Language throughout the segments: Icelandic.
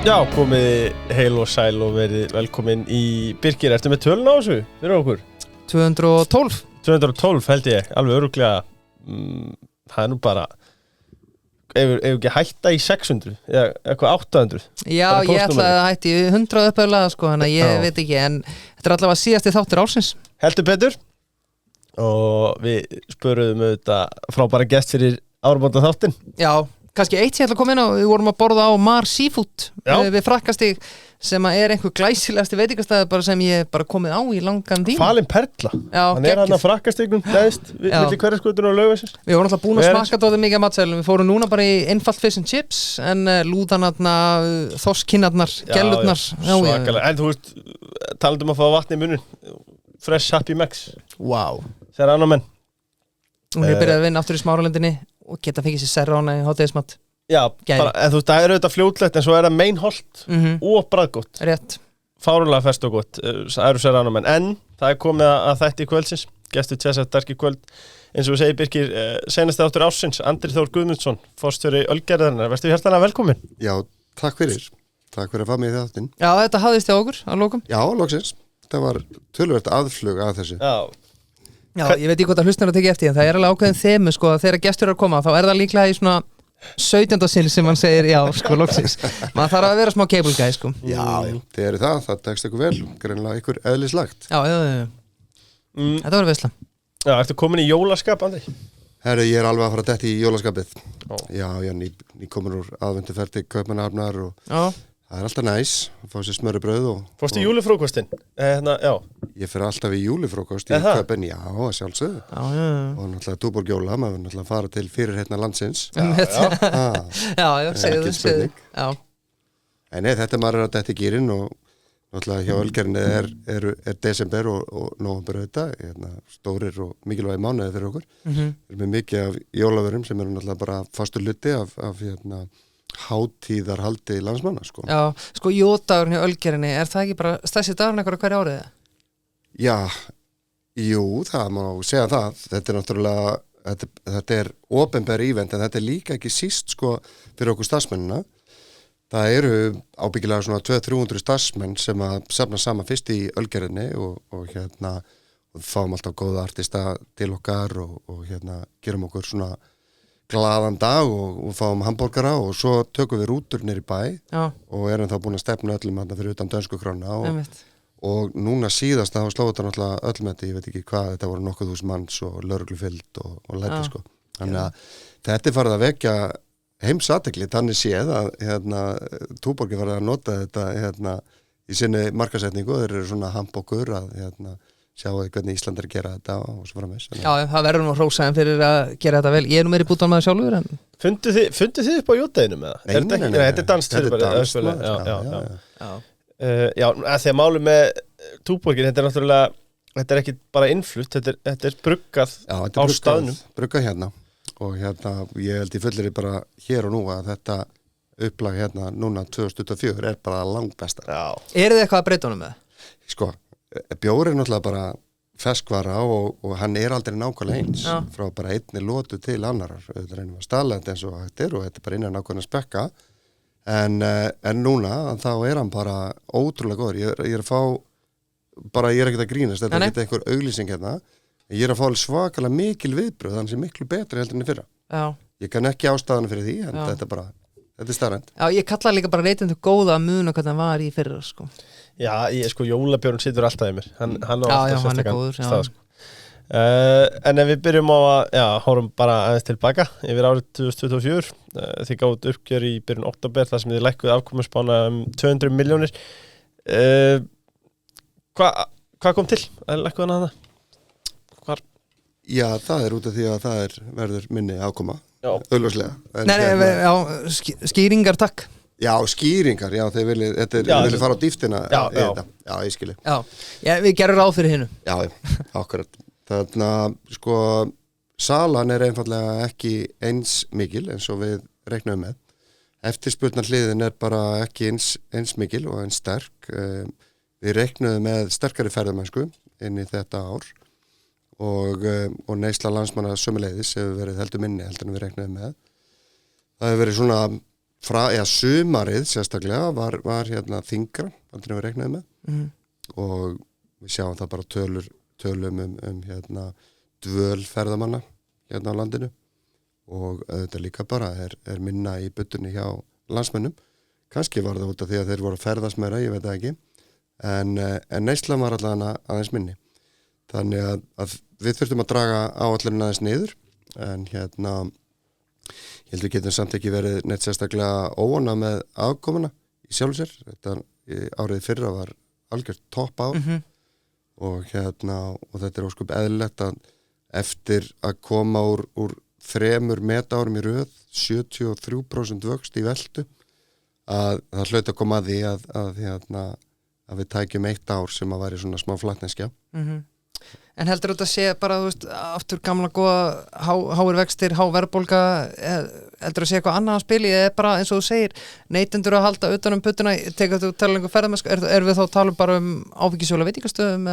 Já, komið heil og sæl og verið velkomin í Birkir. Ertu með tölun á þessu fyrir okkur? 212. 212 held ég, alveg örugglega. Það nú bara, ef ekki hætta í 600, eða eitthvað 800. Já, ég ætlaði að hætti 100 upphæðulega, sko, þannig að ég veit ekki, en þetta allavega síðasti þáttur ársins. Heldur betur. Og við spöruðum auðvitað frábæra gest fyrir áramóta þáttinn. Já, kannski eitt sem ég ætla að koma inn á, við vorum að borða á Mar Seafood við Frakkastíg, sem einhver glæsilegasti veitingastæði bara sem ég bara komið á í langan tíma. Falin Perla. Já, hann hann að Frakkastígnum neðst, milli Hverfisgötunnar og Laugarnesins. Við vorum alltaf búin að smakka þetta mikið að matsælum. Við fórum núna bara í einfalt fish and chips, en lúðanarna, þorskinnarnar, gellurnar. Svakalega. En þú veist, talandum að fá vatn í munin. Fresh Happy Max. Wow. Serrano menn. Hún byrjaði að vinna aftur í Smáralindinni og geta fengið sér Serrano í hádegismat. Já, bara, en þú veist, það auðvitað fljótlegt, en svo það meinholt og bragðgott. Rétt. Fáránlega fest og gott, það eru Serrano menn. En það komið að þætti í kvöldsins. Gestur Tjessa Darki kvöld. Eins og við segir Birkir, seinasti þáttur ársins, Andri Þór Guðmundsson, forstjóri Ölgerðarinnar. Verstu hjartanlega velkomin. Já, takk fyrir. Takk fyrir að fá mig í þáttinn. Já, þetta hafðist hjá okkur að lokum. Já, loksins. Það var töluvert aðflug að þessu. Já, ég veit ekki hvort að hlustunum að tekja eftir, en það alveg ákveðin þemu, sko, að þegar gestur að koma, þá það líklega í svona 17. sinn sem hann segir, já, sko, loksins. Man þarf að vera smá cable guy, sko. Já, þið eru það tekst ykkur vel, greinilega ykkur eðlislagt. Já. Þetta var veisla. Já, ertu komin í jólaskap, Andri? Herru, ég alveg að fara dett í jólaskapið. Já, ný komin úr aðvenduferð til Kaupmannahafnar og það alltaf næs, að fá sér smörubrauð og... Fórstu í júlifrókostinn? Já. Ég fer alltaf í júlifrókost í Kaupin, já, sjálfsögðu. Og náttúrulega Túborg jóla, maður verður náttúrulega að fara til fyrirheitna landsins. Já, segðu. Já. En nei, þetta maður að detta í gírinn og náttúrulega hjá Ölgerðinni er desember og nóvember auðvitað, stórir og mikilvægi mánuði fyrir okkur. Við erum með mikið af jólavörum sem eru náttúrulega bara fastur hluti af hátíðarhaldi landsmanna, sko. Já, sko, jódagurinn hjá Ölgerðinni, það ekki bara stærsti dagurinn eitthvað hverju árið? Já, jú, það má segja það. Þetta náttúrulega, þetta opinber event, en þetta líka ekki síst, sko, fyrir okkur starfsmennina. Það eru ábyggilega svona 200-300 starfsmenn sem að safna saman fyrst í Ölgerðinni og fáum alltaf góða artista til okkar og gerum okkur svona glaðan dag og fáum hambúrgara og svo tökum við rútur niður í bæ og erum þá búin að stefna öllum þarna fyrir utan dönsku króna og núna síðast þá slóðu þetta náttúrulega öllum þetta, ég veit ekki hvað, þetta voru nokkuð þúsund manns og lögreglufylgd og læti, sko. Þannig að þetta farið að vekja heimsathygli, þannig séð að Túborg farið að nota þetta í sinni markasetningu, þeir eru svona hambúrgur að sjáu hvernig Ísland að gera þetta og svo framvegis. Já, það verður nú hrósaðin fyrir að gera þetta vel. Ég nú meiri bútan maður sjálfur en... Fundu þið upp á jódeginu með það? Nei, þetta danst fyrir bara. Já, þegar málum með Túborgin, þetta náttúrulega, þetta ekki bara innflutt, þetta bruggað á staðnum. Bruggað hérna og ég held í fullir bara hér og nú að þetta upplag núna 2024 bara langbesta. Eru þið eitthvað að breyta honum með það? Sko, bjór náttúrulega bara ferskvara og hann aldrei nákvæmlega eins frá bara einni lotu til annarar. Þetta reynum að stala þetta eins og hættir og þetta bara innan nákvæmlega spekka en núna þá hann bara ótrúlega góður. Ég er að fá bara, ég ekki að grínast, þetta ekki einhver auglýsing hérna. Ég er að fá svakalega mikil viðbröð, þannig sem miklu betri heldur enn í fyrra. Ég kann ekki ástæðan fyrir því en þetta er starrend. Já, ég kalla líka bara reytindu góða að muna hvernig hann var í fyrra, sko. Já, jólabjörn situr alltaf í mér. Hann á alltaf sérstakann stað, sko. En ef við byrjum á að, hórum bara aðeins tilbaka yfir árið 2024. Þið gáðu uppgjör í byrjun október þar sem þið lækkuðu afkomuspána 200 milljónir. Hvað kom til að lækkuðu hana þarna? Já, það út af því að það verður minni ákoma. Augljóslega. Skýringar, takk. Já, skýringar, þeir vilja fara á dýftina í þetta. Já, ég skilji. Já, við gerum ráð fyrir hinu. Já, akkurat. Þannig að, sko, salan einfallega ekki eins mikil eins og við reiknum með. Eftirspurnarhliðin bara ekki eins mikil og eins sterk. Við reiknum með sterkari ferðamennsku inn í þetta ár og neysla landsmanna sömuleiðis hefur verið heldur minni heldur en við reiknum með. Það hefur verið svona sumarið sérstaklega var hérna þyngra, aldrei við reiknaði með og við sjáum það bara tölum hérna dvöl ferðamanna hérna á landinu og þetta líka bara er minna í budunni hjá landsmönnum. Kannski var það út af því að þeir voru að ferðast meira, ég veit það ekki, en neyslan var allavega aðeins minni. Þannig að við þurftum að draga áætlunina aðeins niður, en hérna, ég held við getum samt ekki verið neitt sérstaklega óana með afkomuna í sjálfu sér. Þetta árið fyrra var algjört topp ár og hérna, og þetta óskup eðlilegt að eftir að koma úr 3 metárum í röð, 73% vöxt í veltu, að það hlaut að koma að því að við tækjum 1 ár sem að væri svona smá flatneskja. En heldur þetta að sé bara, þú veist, aftur gamla góða háir vextir, há verðbólga, heldur að sé eitthvað annað að spila í, eða bara eins og þú segir, neytendur að halda utan puttuna, tekur þú talangu ferðamennsku, er við þá tala bara áfengisjóla veitingastöðum?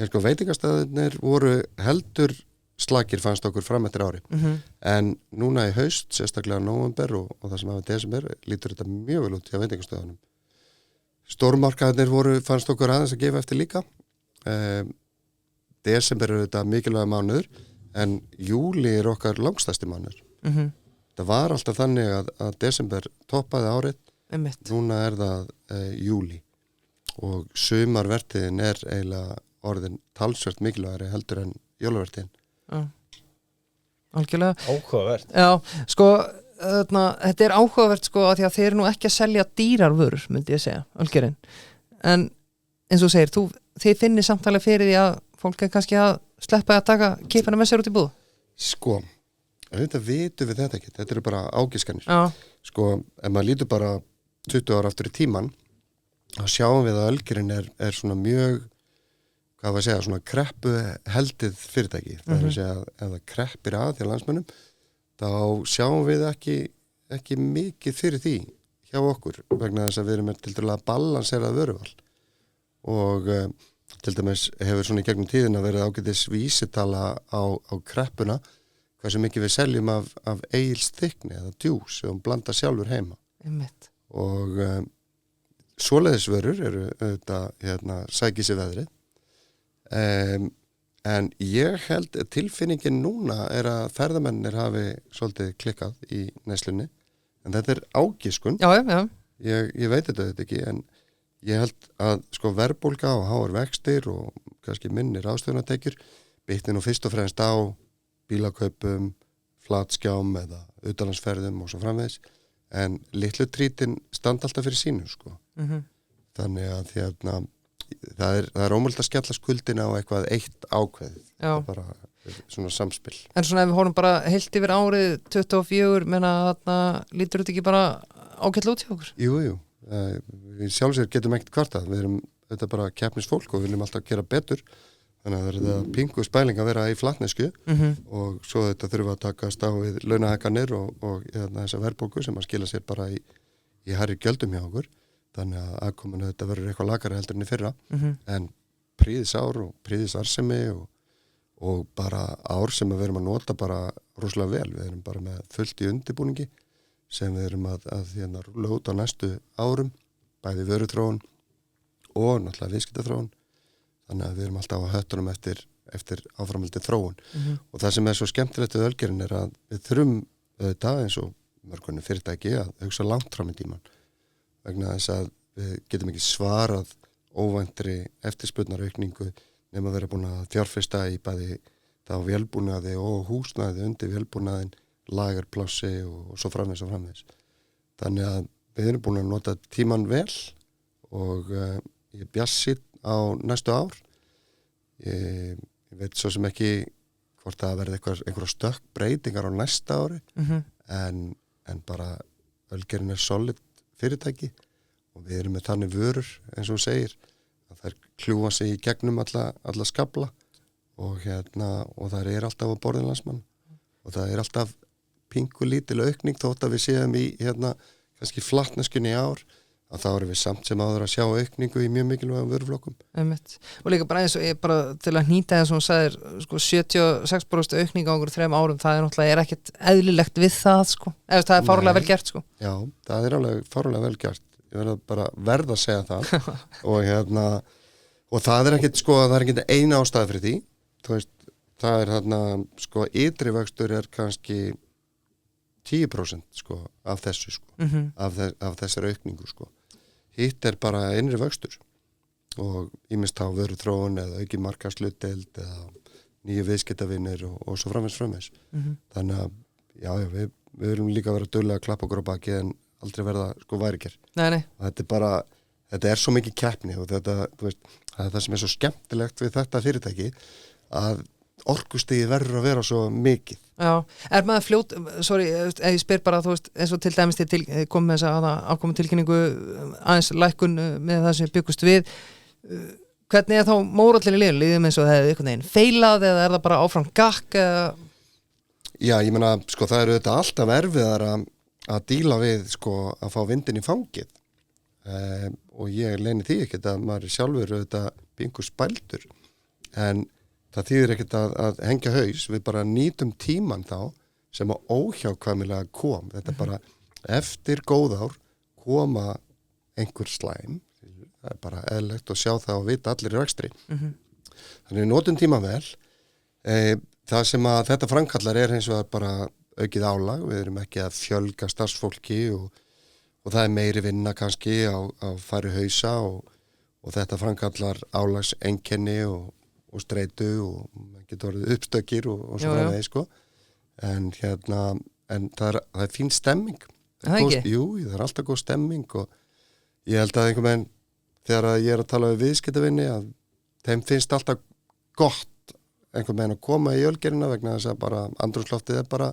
Sko, veitingastöðunir voru heldur slakir fannst okkur fram eftir ári en núna í haust, sérstaklega nóvember og það sem hafa desember, lítur þetta mjög vel út hjá veitingastöðunum. Stórmarkaðirnir fannst okkur aðeins að gefa eftir líka. Desember þetta mikilvæga mánuður en júli okkar langstæsti mánuður. Það var alltaf þannig að desember toppaði árið, núna það júli og sumarvertíðin eiginlega orðin talsvert mikilvægari heldur en jólavertíðin. Algjörlega áhugavert. Já, sko þetta áhugavert sko að því að þeir eru nú ekki að selja dýrar vörur, myndi ég segja, algjörinn, en eins og segir, þið finnir samtalið fyrir því að fólk kannski að sleppa að taka kipana með sér út í búð. Sko, auðvitað vitum við þetta ekki, þetta eru bara ágiskanir. Sko, ef maður lítur bara 20 ára aftur í tíman, þá sjáum við að Ölgerinn er svona mjög, hvað var að segja, svona kreppu heldið fyrirtæki. Það er að segja að ef það kreppir að hjá landsmönnum, þá sjáum við ekki mikið fyrir því hjá okkur, vegna þess að við erum til dæmis að balanserað vöruval. Og til dæmis hefur svona í gegnum tíðina verið ágætis vísitala á kreppuna, hversu mikið við seljum af eigilsþykni eða djús, sem blanda sjálfur heima. Og svoleiðisvörur eru auðvitað sækir sér veðrið. En ég held að tilfinningin núna að ferðamennir hafi svolítið klikkað í neyslunni, en þetta ágiskun. Ég veit þetta ekki, en ég held að sko verðbólga og háar vextir og kannski minni ráðstöfunartekjur bitni nú fyrst og fremst á bílakaupum, flatskjám eða utanlandsferðum og svo framvegis, en litlu trítin standa alltaf fyrir sínu sko. Þannig að það er ómögulegt að skella skuldina á eitthvað eitt ákveðið. Það er bara svona samspil. En svona ef við horfum bara heilt yfir árið 24, menna þarna lítur þetta ekki bara ágætlega út hjá okkur? Jú. Við sjálfsögur getum ekkert kvartað. Við erum þetta bara keppnisfólk og við viljum alltaf gera betur. Þannig að það er þetta pingu spæling að vera í flatnesku og svo þetta þurfum við að takast á við launahækkanir og þessa verðbólgu sem að skila sér bara í hærri gjöldum hjá okkur. Þannig að aðkominu þetta verður eitthvað lakara heldur enn í fyrra, en príðisár og príðisarsemi og bara ár sem við erum að nota bara rosalega vel. Við erum bara með fullt í undirbúningi sem við erum að rúlla út á næstu árum, bæði vöruþróun og náttúrulega viðskiptaþróun. Þannig að við erum alltaf á höttunum eftir áframhaldi þróun. Og það sem er svo skemmtilegt við Ölgerinn að við þurfum auðvitað eins og mörgunni fyrirtæki að hugsa langt fram í tíman. Vegna þess að við getum ekki svarað óvæntri eftirspurnaraukningu nema að vera búin að fjárfesta í bæði þá vélbúnaði og húsnæði undir vélbúnaðin, lagerplássi og svo framvegis. Þannig að við erum búin að nota tíman vel og ég bjassið á næstu ár. Ég veit svo sem ekki hvort það verði einhverja stökkbreytingar á næsta ári, en bara Ölgerinn er solid fyrirtæki og við erum með þannig vörur eins og segir að þær kljúfa sig í gegnum alla skafla og það er alltaf á borðin landsmann og það er alltaf pingu lítil aukning þótt að við séum í kannski flatneskunni í ár að þá erum við samt sem áður að sjá aukningu í mjög mikilvægum vöruflokkum. Og líka bara eins og ég bara til að hnýta það sem hún sagðir, sko 76% aukning á einhverjum 3 árum, það er náttúrulega ekkert eðlilegt við það, sko. Eða það er fárlega vel gert, sko. Já, það er alveg fárlega vel gert. Ég verð að segja það. og það er ekkert, sko, það er ekkert eina ástæða fyrir því. Þú veist, það er þarna, sko, ytri vöxtur er kannski 10% sko, af þessu sko, af þessari aukningu sko. Hitt er bara innri vöxtur og ýmist þá veru þróun eða auki markaðshlutdeild eða nýju viðskiptavinir og svo framins. Þannig að já, við viljum líka vera duglega að klappa okkur á baki en aldrei verða sko væriker. Nei. Þetta er svo mikið keppni og þetta, þú veist, það sem er svo skemmtilegt við þetta fyrirtæki að orkustigið verður að vera svo mikið. Já, er maður ef ég spyr bara, þú veist, eins og til dæmis komið með þess að ákomu tilkynningu aðeins lækkun með það sem byggust við, hvernig er þá mórallin í liðum eins og það hefði einhvern veginn feilað eða er það bara áfram gakk eða? Já, ég meina, sko, það eru þetta alltaf erfiðar að díla við, sko, að fá vindin í fangið og ég leyni því ekkert að maður sjálfur auðvitað bingur spældur, en það þýðir ekkert að hengja haus, við bara nýtum tíman þá sem að óhjákvæmilega kom. Þetta bara eftir góð ár koma einhver slæm, það er bara eðlilegt að sjá það og vita allir í rekstri. Þannig við notum tíma vel. Það sem að þetta framkallar er hins vegar bara aukið álag, við erum ekki að fjölga starfsfólki og það er meiri vinna kannski á færi hausa og þetta framkallar álagseinkenni og streitu og getur orðið uppstökkir og svo framvegis sko. En það er fín stemming. Það ekki? Jú, það er alltaf góð stemming og ég held að einhvern veginn þegar ég er að tala við viðskiptavinni að þeim finnst alltaf gott einhvern veginn að koma í ölgerina vegna þess að bara andrúmsloftið er bara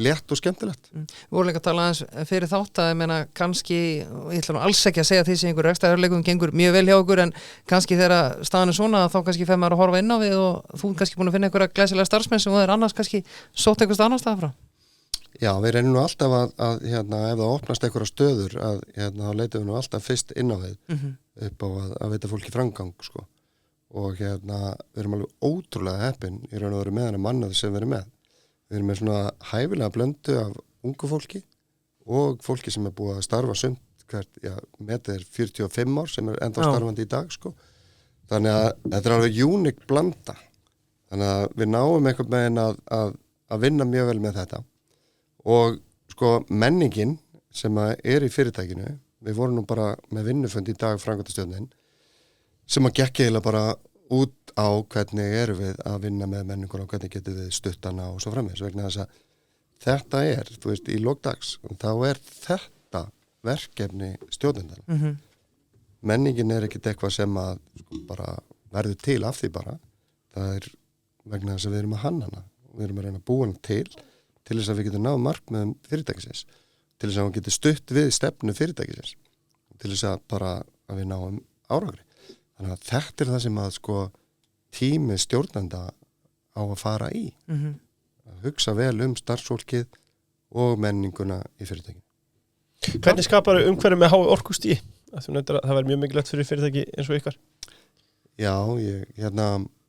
létt og skemmtilegt. Við vorum líka að tala aðeins fyrir þátt að ég meina kannski, ég ætla nú alls ekki að segja því sem einhver rekstrarleikum gengur mjög vel hjá okkur en kannski þegar staðan er svona þá kannski fer maður að horfa inn á við og þú kannski búin að finna einhverja glæsilega starfsmenn sem þú er annars kannski sótt einhvers annar stað frá. Já, við reynum nú alltaf að ef það opnast einhverja stöður að þá leitum við nú alltaf fyrst inn á við upp á að veita fólki framgang sko. Og við erum alveg ótrúlega heppin í raun og veru með hana mannað sem við erum með. Við erum með svona hæfilega blöndu af ungu fólki og fólki sem er búið að starfa sumt, metið er 45 ár sem er enda starfandi í dag sko. Þannig að þetta er alveg unik blanda. Þannig að við náum einhvern veginn að vinna mjög vel með þetta. Og sko menningin sem er í fyrirtækinu, við vorum nú bara með vinnufund í dag framkvæmdastjórnin sem að gekk eiginlega bara út á hvernig erum við að vinna með menninguna og hvernig getum við stuttana og svo framvegis vegna þess að þetta er, þú veist, í lókdags þá er þetta verkefni stjórnendana. Menningin er ekkert eitthvað sem að sko, bara verður til af því bara. Það er vegna þess að við erum að hanna hana. Við erum að reyna að búa hana til þess að við getum náð markmiðum fyrirtækisins, til þess að við getum stutt við stefnu fyrirtækisins, til þess að bara að við náum árangri. Þannig að þetta er það sem að sko tími stjórnenda á að fara í. Að hugsa vel starfsfólkið og menninguna í fyrirtækinu. Hvernig skapar umhverju með hái orkustíi? Það verður mjög mikilvægt fyrir fyrirtæki eins og ykkar. Já,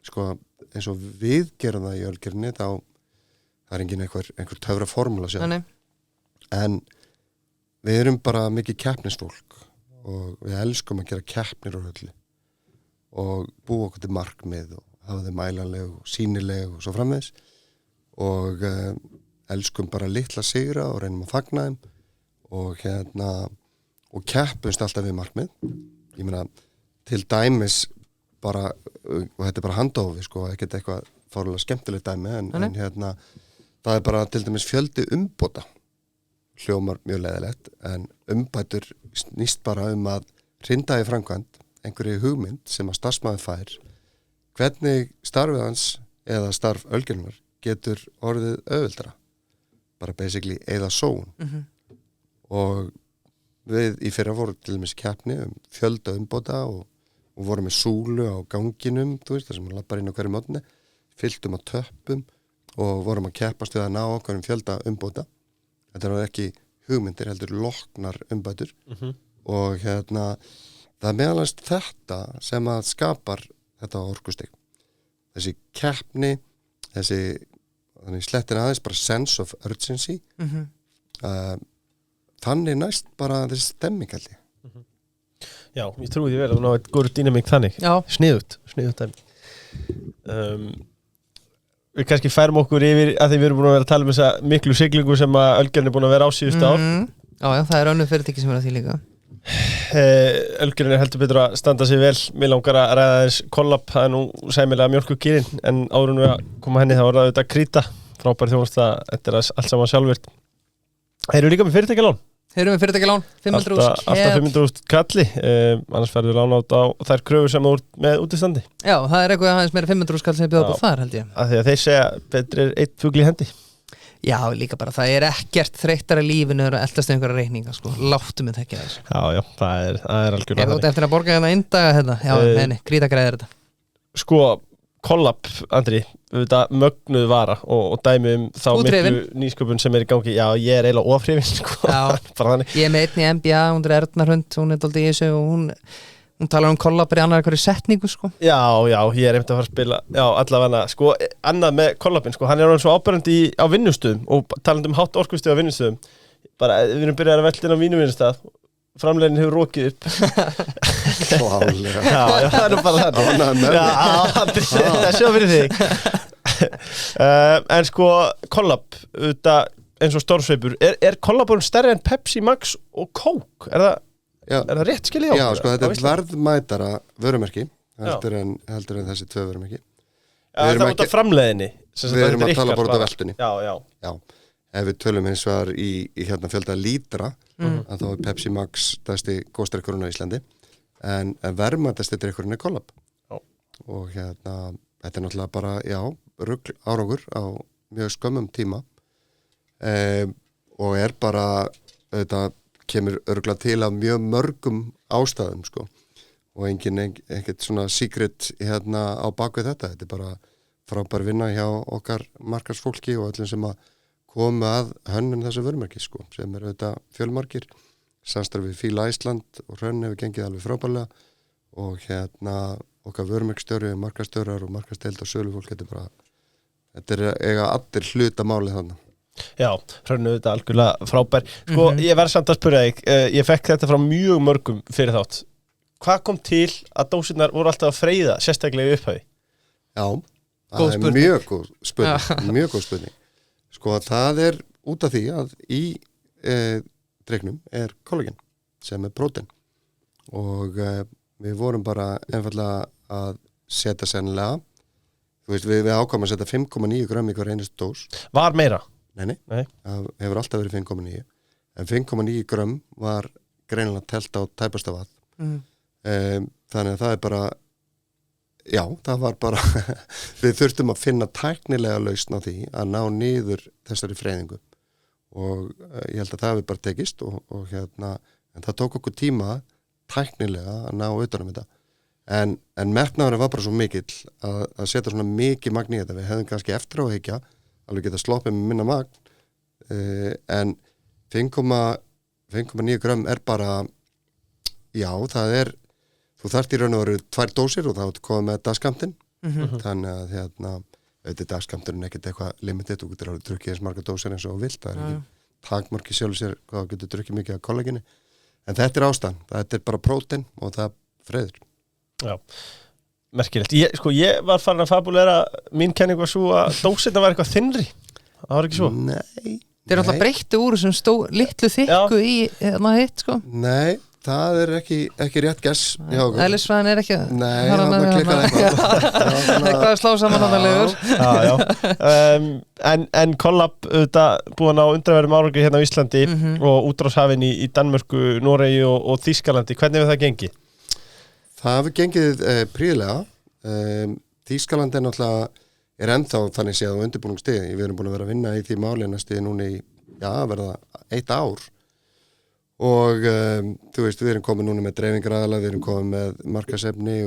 sko, eins og við gerum það í ölgerinni þá það er engin einhver töfra formúla sjá. En við erum bara mikið keppnisfólk og við elskum að gera keppnir og öllu. Og búa okkur til markmið og hafa þau mælanleg og sýnileg og svo framvegis og elskum bara litla sigra og reynum að fagna þeim og keppumst alltaf við markmið. Ég meina, til dæmis bara, og þetta er bara handófi sko, ekkert eitthvað fárlega skemmtilegt dæmi en það er bara til dæmis fjöldi umbóta hljómar mjög leiðilegt en umbætur snýst bara að hrinda í framkvæmd einhverju hugmynd sem að starfsmaður fær hvernig starfið hans eða starf ölgernar getur orðið auðveldara bara basically eða sóun og við í fyrra vorum til dæmis keppni fjölda umbóta og vorum með súlu á ganginum þú veist það sem lappar inn á hverju mótni fylltum á töppum og vorum að keppast við að ná okkur fjölda umbóta þetta var ekki hugmyndir heldur loknar umbætur og það er meðalans þetta sem að skapar þetta orkustig þessi keppni þannig slettin aðeins bara sense of urgency þannig næst bara þessi stemming held ég Já, ég trúi því vel að hún á eitt góður dýnamík þannig sniðugt dæmi Við kannski færum okkur yfir að því við erum búin að vera að tala um þessa miklu siglingu sem að Ölgerðin er búin að vera á síðustu ár Já, það er önnur fyrirtæki sem er að því líka Ölgerðin er heldur betur að standa sig vel Mér langar að ræða þess kollab það er nú sæmilega mjólkurkýrin en áður en við að koma henni þá var það auðvitað Krita frábær þjónusta, þetta er allt saman sjálfvirt Þeir eru líka með fyrirtækjalán Þeir eru með fyrirtækjalán, 500.000 Alltaf 500.000 kalli annars færðu lán á þær kröfur sem þú ert með útistandi Já, það er eitthvað aðeins meira 500.000 kall sem ég bjóða upp á þar held ég Af því að þeir segja betri er eitt fugl í hendi Já, líka bara, það er ekkert þreyttara lífinu að eldast einhverja reikninga, sko, láttu mig þekki þess Já, það er algjörlega Ef þú ert eftir að borga hérna eindaga hérna, já, neini, Krita greiðir þetta Sko, kollab, Andri, auðvitað mögnuð vara og dæmi þá Úthrifin. miklu nýsköpun sem er í gangi Já, ég er eiginlega ofhrifin, sko bara þannig Ég er með einn í NBA, hún er Erna Hrund, hún er dálítið í þessu og hún talar kollab í annar hverju setningu, sko Já, ég er einmitt að fara að spila Já, allavega, sko, annað með kollabin, sko Hann er orðinn svo áberandi á vinnustöðum og talandi hátt orkustöð á vinnustöðum bara, við erum byrjað að velta inn á mínum vinnustað framleginn hefur rokið upp Klálega Já, það er nú bara þannig Já, það er sjá fyrir þig En sko, kollab eins og Stormsveipur Er kollaborinn stærri en Pepsi Max og Coke? Er það rétt skilja á? Já, sko, þetta er verðmætara vörumerki heldur en þessi tvö vörumerki Það er út af framleiðinni Við erum að tala bara út af veltunni Já Ef við tölum hins vegar í fjölda lítra að þá er Pepsi Max stærsti góðstrekkurinn á Íslandi en verðmætasti drykkurinn er kollab og þetta er náttúrulega bara, rugl árangur á mjög skömmum tíma og er bara auðvitað kemur örgulega til af mjög mörgum ástæðum sko og ekkert svona secret á bakvið þetta er bara frábær vinna hjá okkar markarsfólki og öllum sem að komu að hönnun þessu vörumerki sko sem er auðvitað fjölmargir samstarfið Fíla Ísland og Hrönn hefur gengið alveg frábærlega og okkar vörumerkstjóri, markastjórar og markasteild og sölufólk þetta er eiga allir hluta málið þannig Já, Hrönn auðvitað algjörlega frábær Sko, ég verð samt að spyrja þig ég fekk þetta frá mjög mörgum fyrir þátt Hvað kom til að dósirnar voru alltaf að freyða sérstaklega í upphæði? Já, það er mjög góð spurning Sko, það er út af því að í drykknum er kollagen sem er prótein og við vorum bara einfallega að setja sennilega þú veist, við ákvæmum að setja 5,9 grömm í hver einustu dós Var meira? Nei, það hefur alltaf verið 5,9 en 5,9 grömm var greinilega telt á tæpasta vatn þannig að það er bara það var bara við þurftum að finna tæknilega lausn á því að ná niður þessari freyðingu og ég held að það hefur bara tekist og en það tók okkur tíma tæknilega að ná utan um þetta en metnaðurinn var bara svo mikill að setja svona mikið magn í þetta við hefðum kannski eftir á að hyggja alveg geta sloppið með minna magn en 5,9 grömm er bara það er þú þarft í raun og veru 2 dósir og þá ertu komið með dagskammtinn þannig að auðvitað dagskammturinn ekkert eitthvað limited þú getur alveg drukkið eins marga dósir eins og vilt það er ekki takmarki sjálf sér hvað þú getur drukkið mikið af kollageni en þetta er ástæðan, þetta er bara prótein og það freyður Já, merkilegt ég var farin að fabulera mín kenning var svo að dósirna var eitthvað þynnri það var ekki svo Nei Þeir eru alltaf breyttu úr þessum litlu þykku í hitt sko Nei Það er ekki rétt gess Eðlisfræðin er ekki Nei, það klikkar eitthvað að slá saman En kollab búin á undraverðum árangri hérna á Íslandi og útráshafin í Danmörku, Noregi og Þýskalandi hvernig hefur það gengið? Það hefur gengið prýðilega Þýskaland er náttúrulega ennþá þannig séð á undirbúningsstigi við erum búin að vera að vinna í því máli næstu núna í verða 1 ár og þú veist, við erum komið núna með dreifingaraðala, við erum komið með markasefni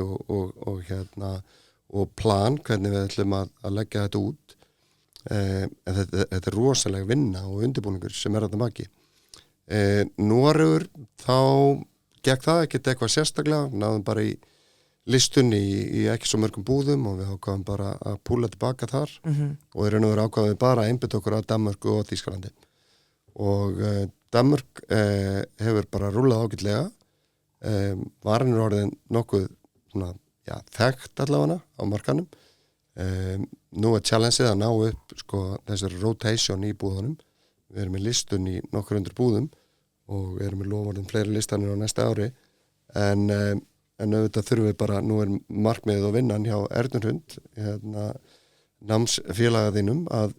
og plan hvernig við ætlum að leggja þetta út en þetta er rosalega vinna og undirbúningur sem er þarna baki Noregur, þá gekk það ekkert eitthvað sérstaklega, náðum bara í listunni í ekki svo mörgum búðum og við ákvaðum bara að púla tilbaka þar og í raun og veru ákvaðum við bara að einbytta okkur að Danmörku og Þýskalandi og Danmörk hefur bara rúlað ágætlega varan orðin nokkuð svona, þekkt allavega á markanum nú challengeið að ná upp sko, þessari rotation í búðunum við erum með listun í nokkur undir búðum og við erum með loforðum fleiri listanir á næsta ári en auðvitað þurfum við bara, nú markmiðið og vinnan hjá Ernurhund námsfélagaðinum að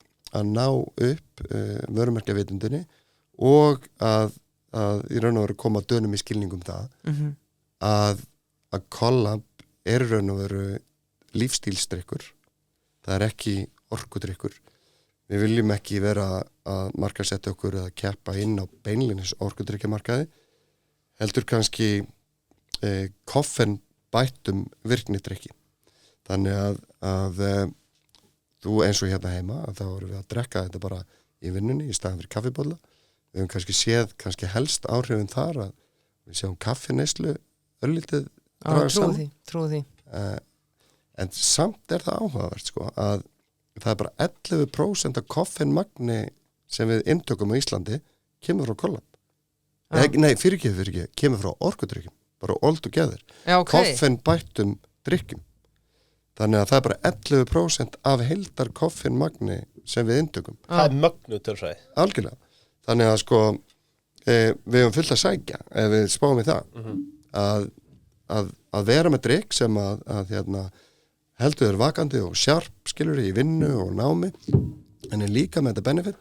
ná upp vörumerkjavitundinni og að í raun og veru koma dönum í skilningum það að Collab í raun og veru lífstílsdrykkur það ekki orkudrykkur við viljum ekki vera að markaðsetta okkur eða keppa inn á beinlinis orkudrykkjamarkaði heldur kannski koffein bættum virknidrykki þannig að þú eins og hérna heima að þá erum við að drekka þetta bara í vinnunni í staðan fyrir kaffibolla við höfum kannski séð helst áhrifin þar að við sjáum kaffineyslu örlítið draga saman trúi því en samt það áhugavert sko að það bara 11% af koffeinmagni sem við inntökum á Íslandi kemur frá Collab nei, fyrirgefið, kemur frá orkudrykkjum bara all together koffein bættum drykkjum þannig að það bara 11% af heildar koffeinmagni sem við inntökum það mögnu tölfræði algjörlega, þannig að sko við höfum fullt að sækja ef við spáum í það að vera með drykk sem að heldur þér vakandi og sjarp skilur í vinnu og námi en líka með þetta benefit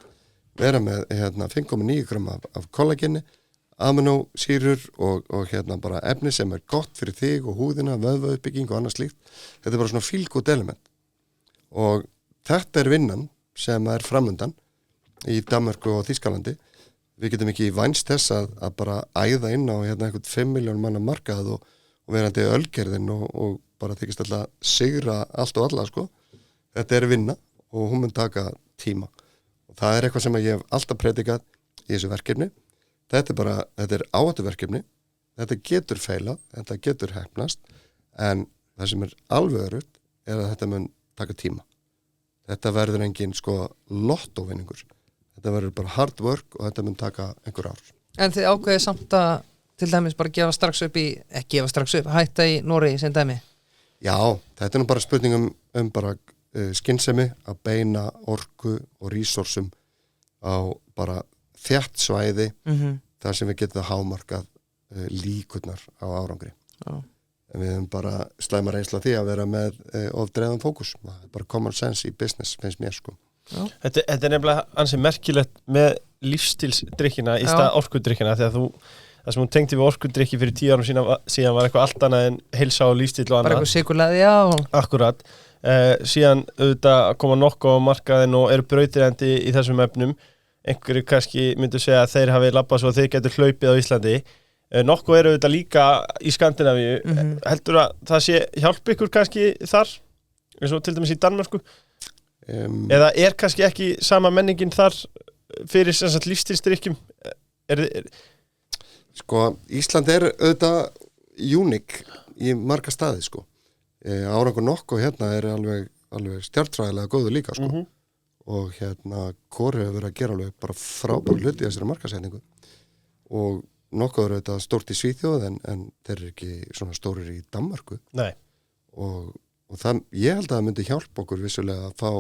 vera með 5,9 gram af kollagenni aminosýrur og bara efni sem gott fyrir þig og húðina, vöðvauppbygging og annað slíkt. Þetta bara svona feel good element. Og þetta vinnan sem framundan í Danmörku og Þýskalandi. Við getum ekki vænst þess að bara æða inn á einhvern 5 milljón manna markað og verandi ölgerðin og bara þykist alltaf sigra allt og alla sko. Þetta vinna og hún mun taka tíma. Og það eitthvað sem ég hef alltaf predikað í þessu verkefni. Þetta áhættuverkefni, þetta getur feilað, þetta getur heppnast, en það sem alveg örugt að þetta mun taka tíma. Þetta verður engin lottóvinningur. Þetta verður bara hard work og þetta mun taka einhver ár. En þið ákveðið samt að til dæmis bara gefa strax upp, hætta í Noregi sem dæmi? Já, þetta nú bara spurning um bara skynsemi að beina orku og resursum á bara þétt svæði þar sem við getum hámarkað líkurnar á árangri. En við höfum bara slæma reynsla því að vera með ofdreiðan fókus. Það bara common sense í business, finnst mér sko. Þetta nefnilega ansi merkilegt með lífstílsdrykkina í stað orkudrykkina því að það sem hún tengdi við orkudrykki fyrir 10 árum síðan var eitthvað allt annað en heilsa og lífstíl og annað. Bara eitthvað sykurleði, já. Akkurat. Síðan auðvitað að koma nokkuð á markaðin og eru brautirandi í þessum efnum. Einhverju kannski myndu segja að þeir hafi labbað svo að þeir getur hlaupið á Íslandi. Nokkuð eru auðvitað líka í Skandinavíu. Heldur að það sé hjálp ykkur kannski þar? Eins og til dæmis í Danmörku? Eða kannski ekki sama menningin þar fyrir lífstílsdrykkjum? Sko, Ísland auðvitað unik í marga staði sko. Árangur nokkuð hérna alveg stjartfræðilega góður líka sko. Og Kóri hefur verið að gera alveg bara frábæra hluti í þessari markaðssetningu og nokkuð eru þetta stórt í Svíþjóð en þeir eru ekki svona stórir í Danmörku. Nei. Og það, ég held að það myndi hjálpa okkur vissulega að fá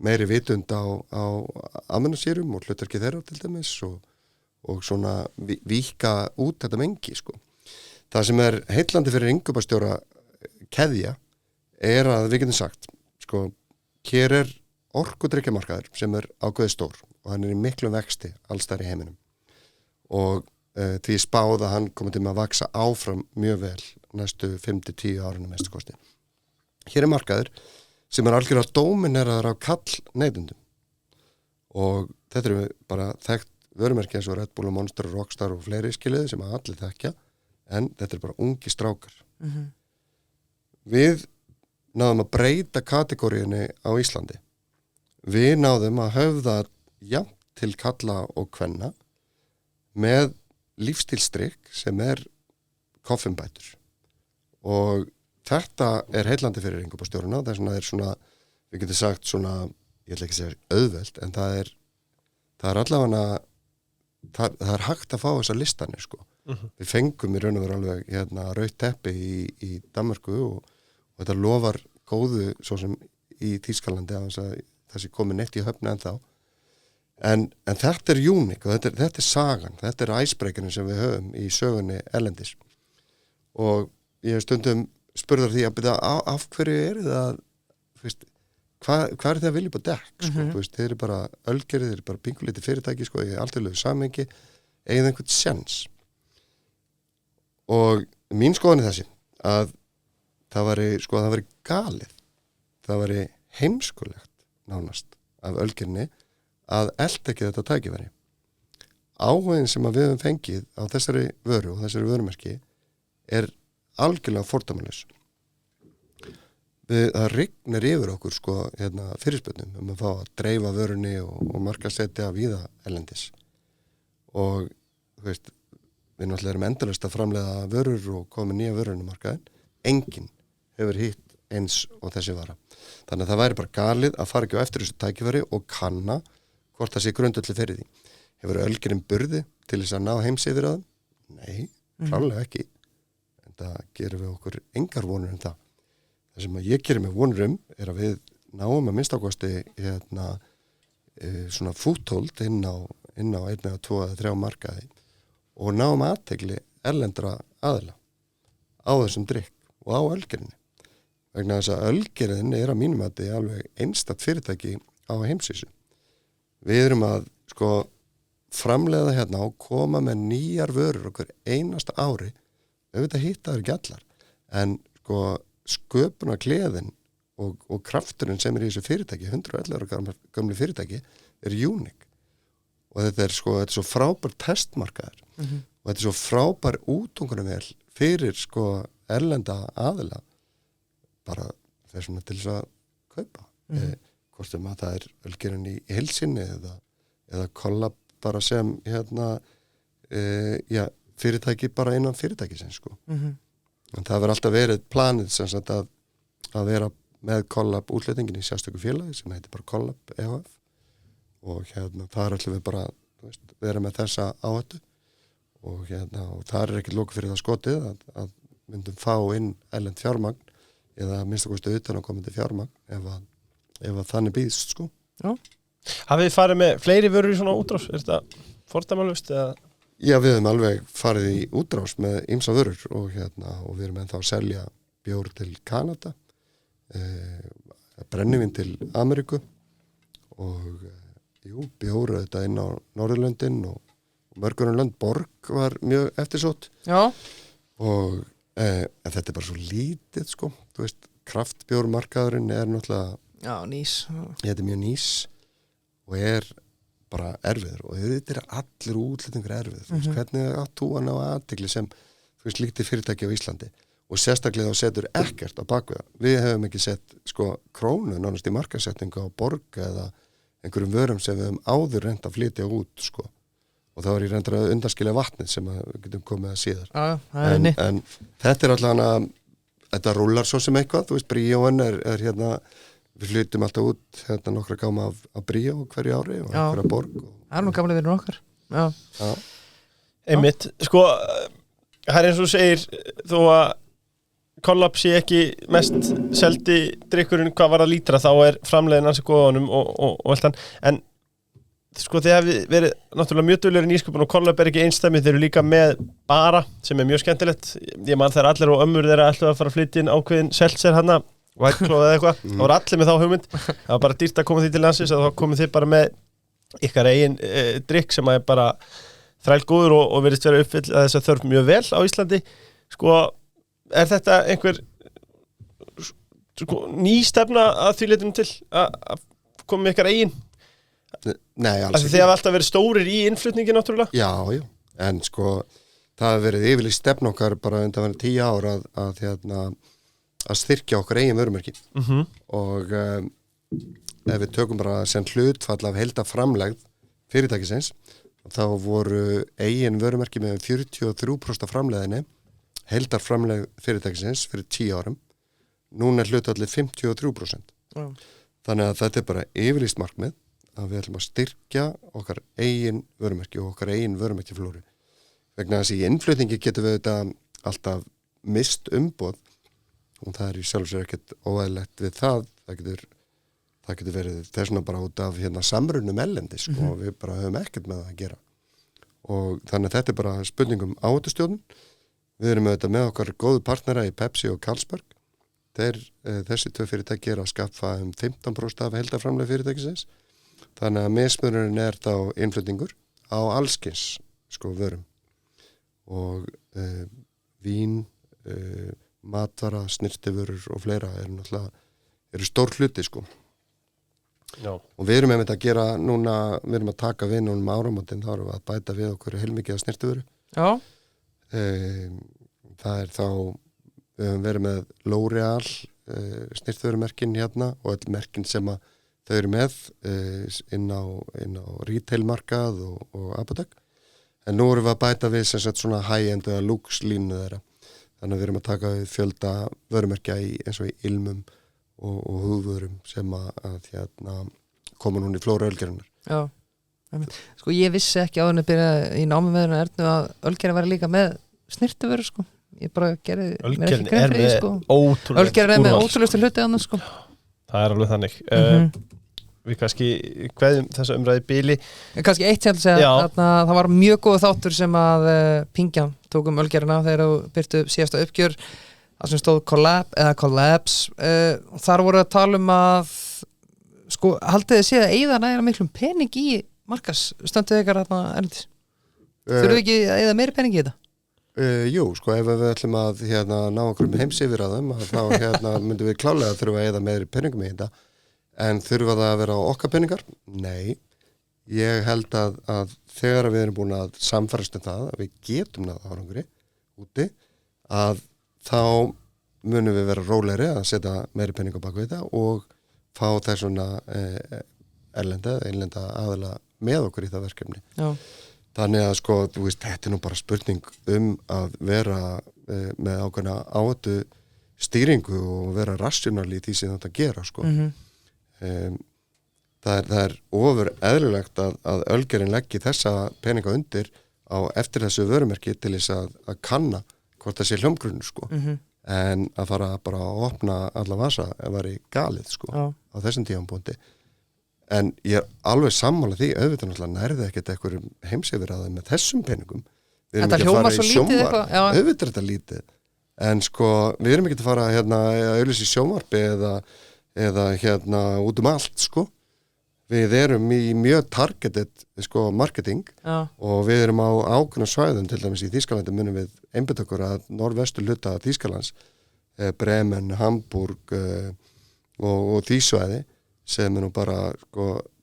meiri vitund á aminosýrum og hlutverki þeirra til dæmis og svona víkka út þetta mengi sko. Það sem heillandi fyrir innkauparstjóra keðja að við getum sagt sko, hér orkudrykkjamarkaður sem ákveðið stór og hann í miklum vexti alls þar í heiminum og því spáð að hann komið til með að vaksa áfram mjög vel næstu 5-10 árunum mestu kosti. Hér markaður sem algjörlega dómineraður af kall neytendum og þetta eru bara þekkt vörumerki eins og Red Bull og Monster og Rockstar og fleiri skiliði sem allir þekkja en þetta bara ungi strákar. Við náðum að breyta kategóriunni á Íslandi. Við náðum að höfða jafnt til kalla og kvenna með lífstílstrykk sem koffínbætur og þetta heillandi fyrir innkaupastjórana, þess vegna svona, við getum sagt svona, ég ætla ekki að segja auðvelt, en það allavega það hægt að fá þessar listanir sko. Við fengum í raun og veru alveg rautt teppi í Danmörku og þetta lofar góðu svo sem í Þýskalandi að það sé komið neitt í höfni ennþá en þetta uník og þetta sagan, þetta icebreakerinn sem við höfum í sögunni erlendis og ég stundum spurðar því að af hverju það hvað það að vilja upp á dekk sko, þeir eru bara ölgerið, þeir eru bara pingulítið fyrirtæki sko, í alltöflegu samhengi eigið einhvern sjens og mín skoðan þessi að það væri galið það væri heimskulegt nánast af ölgerinni að elta ekki þetta tækifæri áhugin sem að við höfum fengið á þessari vöru og þessari vörumerki algjörlega fordæmalaus það rignir yfir okkur sko, fyrirspurnum að fá að dreifa vörunni og markaðssetja víða erlendis og við náttúrulega erum endalaust að framleiða vörur og koma nýja vörur inn á markaðinn enginn hefur hitt eins og þessi vara þannig að það væri bara galið að fara ekki á eftir þessu tækifæri og kanna hvort það sé grundvöldli fyrir því hefur ölgerinn burði til þess að ná heimseyfir að nei, klárlega ekki en það gerum við okkur engar vonur það sem að ég gerir mig vonur að við náum að minnstakosti svona foothold inn á 1, 2 eða 3 markaði og náum aðtegli erlendra aðila á þessum drykk og á ölgerinni vegna þess að ölgerinn að mínum að þetta alveg einstakt fyrirtæki á heimsvísu við erum að sko framleiða og koma með nýjar vörur okkur einasta ári auðvitað hitta það ekki allar en sko sköpuna gleðin og krafturinn sem í þessu fyrirtæki 111 gamli fyrirtæki uník og þetta svo frábær testmarkaður og þetta svo frábær útungunarvel fyrir sko erlenda aðila bara þessum til þess að kaupa hvort sem að það ölgerinn í heilsinni eða kollab bara sem fyrirtæki bara innan fyrirtækisins sko en það verður alltaf verið planið sem sagt að vera með kollab útlettingin í sérstöku félagi sem heitir bara kollab EHF og það alltaf við bara vera með þessa áhættu og það ekkert loka fyrir það skotið að myndum fá inn erlent fjármagn eða minnstakosti utan að komandi fjármagn ef að þannig býðst sko. Já. Hafið þið farið með fleiri vörur í svona útrás? Þetta fordæmalust eða? Já, við höfum alveg farið í útrás með ýmsa vörur og við erum ennþá að selja bjór til Kanada, brennivín til Ameríku og bjór þetta inn á Norðurlöndin og mörgurum lönd, Borg var mjög eftirsótt. Já. Og þetta bara svo lítið sko, kraftbjórmarkaðurinn náttúrulega nýs. Þetta mjög nýs og bara erfiður og þetta allir útlendingar erfiður hvernig átt þú að ná athygli sem lítið fyrirtæki á Íslandi og sérstaklega þá setur ekkert á bakvið við hefum ekki sett sko krónu nánast í markaðssetningu á Borg eða einhverjum vörum sem við höfum áður reynt að flytja út sko og þá ég reyndar að undanskilja vatnið sem við getum komið að síðar en þetta alltaf þetta rúlar svo sem eitthvað Bríóin við flyttum alltaf út nokkra gáma af Bríó hverju ári og hverja Borg það nú gamlega vinur okkar einmitt, sko það eins og segir þó að kollab sé ekki mest seldi drykkurinn hvað var að lítra þá framleiðin ansi góðanum og allt hann en sko þið hefði verið náttúrulega mjög duglegir í nýsköpun og kollab ekki einstæmi þeir eru líka með bara sem mjög skemmtilegt ég man þegar allir og ömmur þeirra ætlu að fara að flytja inn ákveðin seltser hana White Claw eða eitthvað, það var allir með þá hugmynd það var bara dýrt að koma því til landsins að þá komið þið bara með ykkar eigin drykk sem að bara þrælgóður og verðist vera uppfyll að þess að þörf mjög vel á Íslandi sko, þetta einhver sko, ný stefna að því leitum til að koma með ykkar eigin Nei, alls ekki Þið hafa alltaf verið stórir í innflutningi náttúrulega Já, en sko það hefur verið yfirlýst stefna okkar bara undan verið 10 ár að styrkja okkar eigin vörumerki og ef við tökum bara sem hlutfall af heildaframlegð fyrirtækisins þá voru eigin vörumerki með 43% framleiðinni, heildarframleið fyrirtækisins fyrir 10 árum. Núna hlutfallið 53%. Þannig að þetta bara yfirlýst markmið að við ætlum að styrkja okkar eigin vörumerki og okkar eigin vörumerkiflóru. Vegna þess að í innflutningi getum við þetta alltaf mist umboð og það í sjálf sér ekkert óæðilegt við það. Það getur verið þessuna bara út af samrunum ellendis og við bara höfum ekkert með það að gera. Og þannig að þetta bara spurningum áhættustjórn. Við erum auðvitað með okkar góðu partnera í Pepsi og Carlsberg. Þessi 2 fyrirtæki að skaffa 15% af heildarframleið fyrirtækisins. Þannig að mismunurinn þá innflutningur á allskins vörum. Og vín, matvara, snirtivörur og fleira eru stór hluti Já. Og við erum með þetta að gera núna, við erum að taka við núna áramótin, þá erum við að bæta við okkur heilmikið að snirtivöru. Já. Það þá, við höfum verið með L'Oreal snirtivörumerkin og öll merkin sem að þau eru með inn á retailmarkað og apotek. En nú erum við að bæta við sem sagt svona high-end eða luxe línu þeirra. Þannig að við erum að taka við fjölda vörumerkja eins og í ilmum og húðvörum sem að koma núna í flóra ölgerðunar. Já. Ég vissi ekki áður en að byrja í námi með Ernu að ölgerðin væri líka með snirtivöru Ég bara gerði mér ekki grein fyrir því Ölgerðin með ótrúlegustu hluti annars Það alveg þannig. Við kannski kveðum þessa umræði bíli. Kannski eitt sem að segja það var mjög góð þáttur sem að Pingjan tók ölgerðina þegar þú byrtu síðasta uppgjör það sem stóð collabs þar voru að tala að haldið þið séð að eyða næra miklum pening í markaðsstöndið ykkar erlendis þurfum við ekki að eyða meiri pening í þetta? Jú, ef við ætlum að ná okkur með heimsifir að þeim þá myndum við klálega þurfa að eyða meiri peningum í þetta en þurfa það að vera okkar peningar? Nei, ég held að þegar við erum búin að samfærast það að við getum náð árangri úti að þá munum við vera rólegri að setja meiri pening á baku þetta og fá þessuna erlenda aðila með okkur í það verkefni. Já. Þannig að þetta er nú bara spurning að vera með ákveðna áhættu stýringu og vera rationál í því sem þetta gera Það er ofur eðlilegt að ölgerinn leggi þessa peninga undir á eftir þessu vörumerki til þess að kanna hvort það sé hljómgrunnur en að fara bara að opna alla vasa væri galið á þessum tímapunkti. En ég er alveg sammála því auðvitað náttúrulega nærði ekkert einhverjum heimsifiraði með þessum peningum. Þetta hljómar svo lítið eitthvað. Auðvitað þetta lítið. En við erum ekki að fara að auðlýsa í sjónvarpi eða út allt Við erum í mjög targeted marketing og við erum á ákveðnum svæðum, til dæmis í Þýskalandi munum við einbeita okkur að norðvestur hluta Þýskalands, Bremen, Hamburg og því svæði sem er nú bara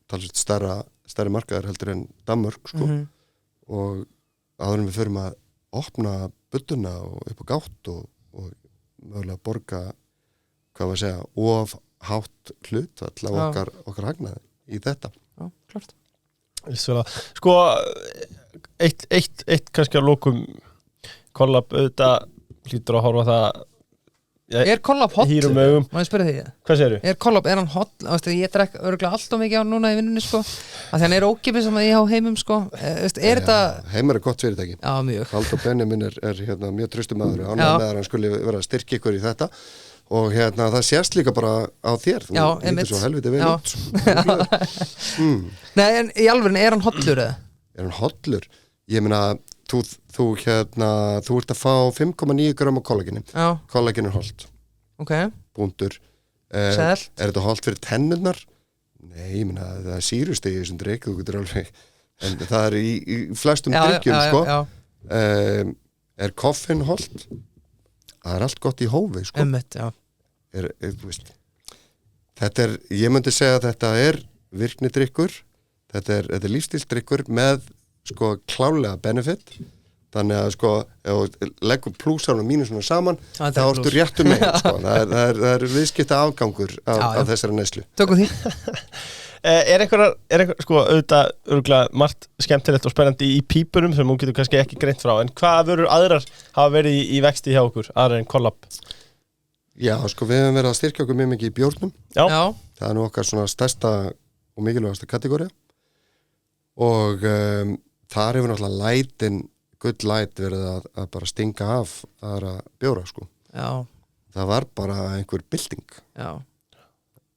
talsveit stærri markaðar heldur en Danmörk og áður en við förum að opna budduna og upp á gátt og mögulega borga of hátt hlutfall á okkar hagnaði í þetta. Já, klart. Eitt kannski á lokum kollab auðvitað hlýtur að horfa það Er kollab hot? Má ég spyrja því? Hvað segirðu? Er kollab, hann hot? Ég drekk örugglega allt of mikið á núna í vinnunni Þannig hann er ókipið sem að ég á heimum þetta... Heimar er gott fyrirtæki. Já, mjög. Halldór Benjamin er mjög traustur maður og ánægður með að hann skulle vera að styrkja ykkur í þetta og það sést líka bara á þér. Þú lítur svo helviti vel út. Nei, en í alvörinu, er hann hollur eða? Er hann hollur? Ég meina, þú ert að fá 5,9 gram af kollageni. Kollageni er hollt. Ok. Búndur. Selt. Er þetta hollt fyrir tennurnar? Nei, ég meina, það er sýrustigi í þessum drykk, þú getur alveg, en það er í flestum drykkjum, Er koffein hollt? Það er allt gott í hófi, Einmitt, já. Þú veist, þetta er, ég myndi segja að þetta er virknidrykkur, þetta er lífstíldrykkur með klálega benefit, þannig að ef þú leggur plúsar og mínusuna saman þá ertu réttu megin það er viðskipta afgangur af þessari neyslu. Tökum því. Er einhver sko, auðvitað örgulega margt skemmtilegt og spennandi í pípunum sem hún getur kannski ekki greint frá, en hvað vörur aðrar hafa verið í vexti hjá okkur, aðrar en Collab? Já, sko, við höfum verið að styrkja okkur mjög mikið í bjórnum. Já. Það er nú okkar svona stærsta og mikilvægasta kategóri og þar hefur náttúrulega lætin, Good Light verið að bara stinga af aðra bjóra, sko. Já. Það var bara einhver bylting. Já.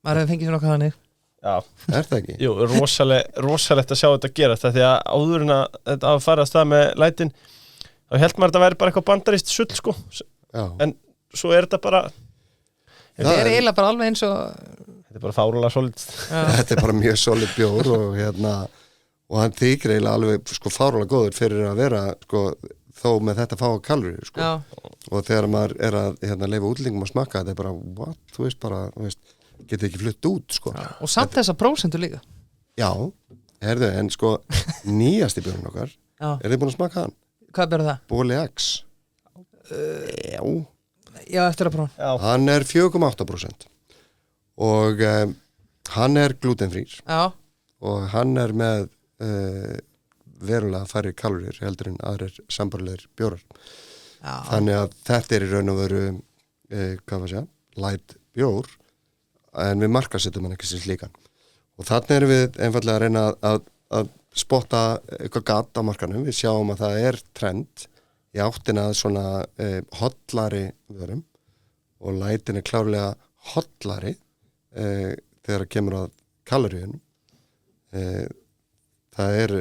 Maður hefði fengið svona okkar þannig. Já. Er það ekki? Jú, rosalegt að sjá þetta gera þetta, því að áður en að þetta að fara að stað með lætin, þá held maður að þetta væri bara eitthvað bandarist sull, sko. Já. En svo er þetta bara... Þetta er eiginlega bara alveg eins og... Þetta er bara fárulega solid. Þetta er bara mjög solid bjór og og hann þykir eiginlega alveg sko fárulega góður fyrir að vera sko þó með þetta fáa kaloríur sko. Já. Og þegar maður er að leyfa útlendingum að smakka þetta er bara what, þú veist, getið ekki flutt út sko. Já. Og samt þessa prósentu líka. Já, herðu, en sko nýjasti bjórinn okkar, Já. Er þið búin að smakka hann? Hvað bjórn það? Boli X. Já, eftir að prófa. Hann er 4,8% og hann er glutenfrýr. Já. Og hann er með verulega færri kaloríur heldur en aðrir sambarilegir bjórar. Já. Þannig að þetta er í raun og veru light bjór en við markasettum hann ekki sem slíkan. Og þannig erum við einfallega að reyna að spotta eitthvað gat á markanum. Við sjáum að það er trend í áttina að svona hollari vörum og lightin er klárlega hollari þegar það kemur að kaloríunum. Það er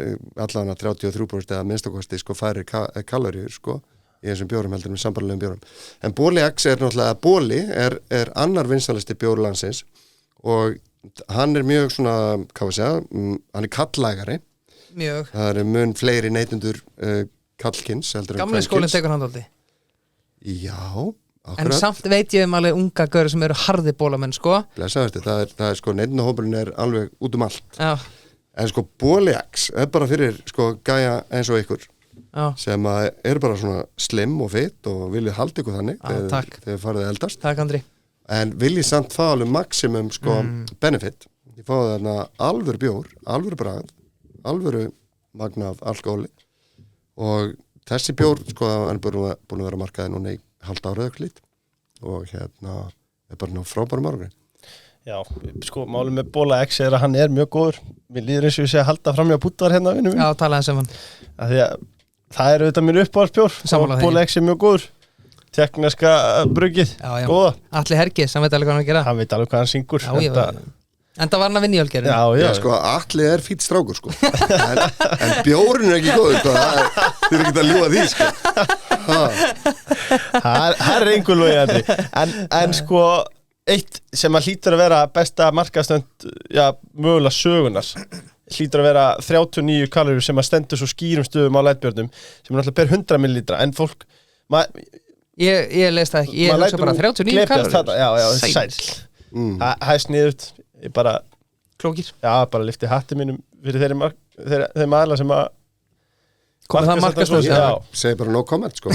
allavega 33% eða minnstakosti sko færri kaloríur sko í þessum bjórum heldur með sambarilegum bjórum. En Boli X er náttúrulega, Boli er annar vinsælasti bjór landsins og hann er mjög svona, hann er kallægari. Mjög. Það er mun fleiri neytendur kallkyns heldur en Gamli skólinn tekur handaldi. Já, akkurat. En samt veit ég alveg unga gaur sem eru harði bólamenn sko. Blessaðu, það er sko neytendahópurinn er alveg út um allt. Já. En sko Boli X er bara fyrir sko gæja eins og ykkur. Já. Sem að er bara svona slim og fitt og viljið halda ykkur þannig þegar farið eldast. Takk Andri. En viljið samt fá alveg maximum sko benefit. Ég fáið þarna alvöru bjór, alvöru bragð, alvöru magna af alkohóli og þessi bjór sko hann er búin að vera markaði núna í halvt árið eitthvað lít og er bara ná frábærum árangri. Já, sko, málið með Bola X er að hann er mjög góður. Við líður eins og ég sé að halda fram hjá Búttar hérna, vinnum minn. Já, talaði sem hann. Því að það er auðvitað mín uppáhaldsbjór og Bola X er mjög góður. Tekniska bruggið, góða. Atli Hergis, hann veit alveg hvað hann að gera. Hann veit alveg hvað hann syngur. En það var hann að vinna í ölgerinu. Já, sko, Atli er fýtt strákur, sko. en bjórinn er ekki góður, sko. Þið er ekki að ljúga því, sko. Það er einhver lögi, Andri. En sko... Eitt sem að hlýtur að vera besta markastönd, mögulega sögunar, hlýtur að vera 39 kaloríur sem að stendur svo skýrum stöðum á lightbjörnum sem er náttúrulega per 100 millilitra, en fólk... Ég leist það ekki, ég hugsa bara 39 kaloríur. Já, sæl. Það er sniðut, ég bara... Klókir. Já, bara lyfti hatti mínum fyrir þeim aðla sem að... Hvað það markastönd? Já, segi bara no comment, sko.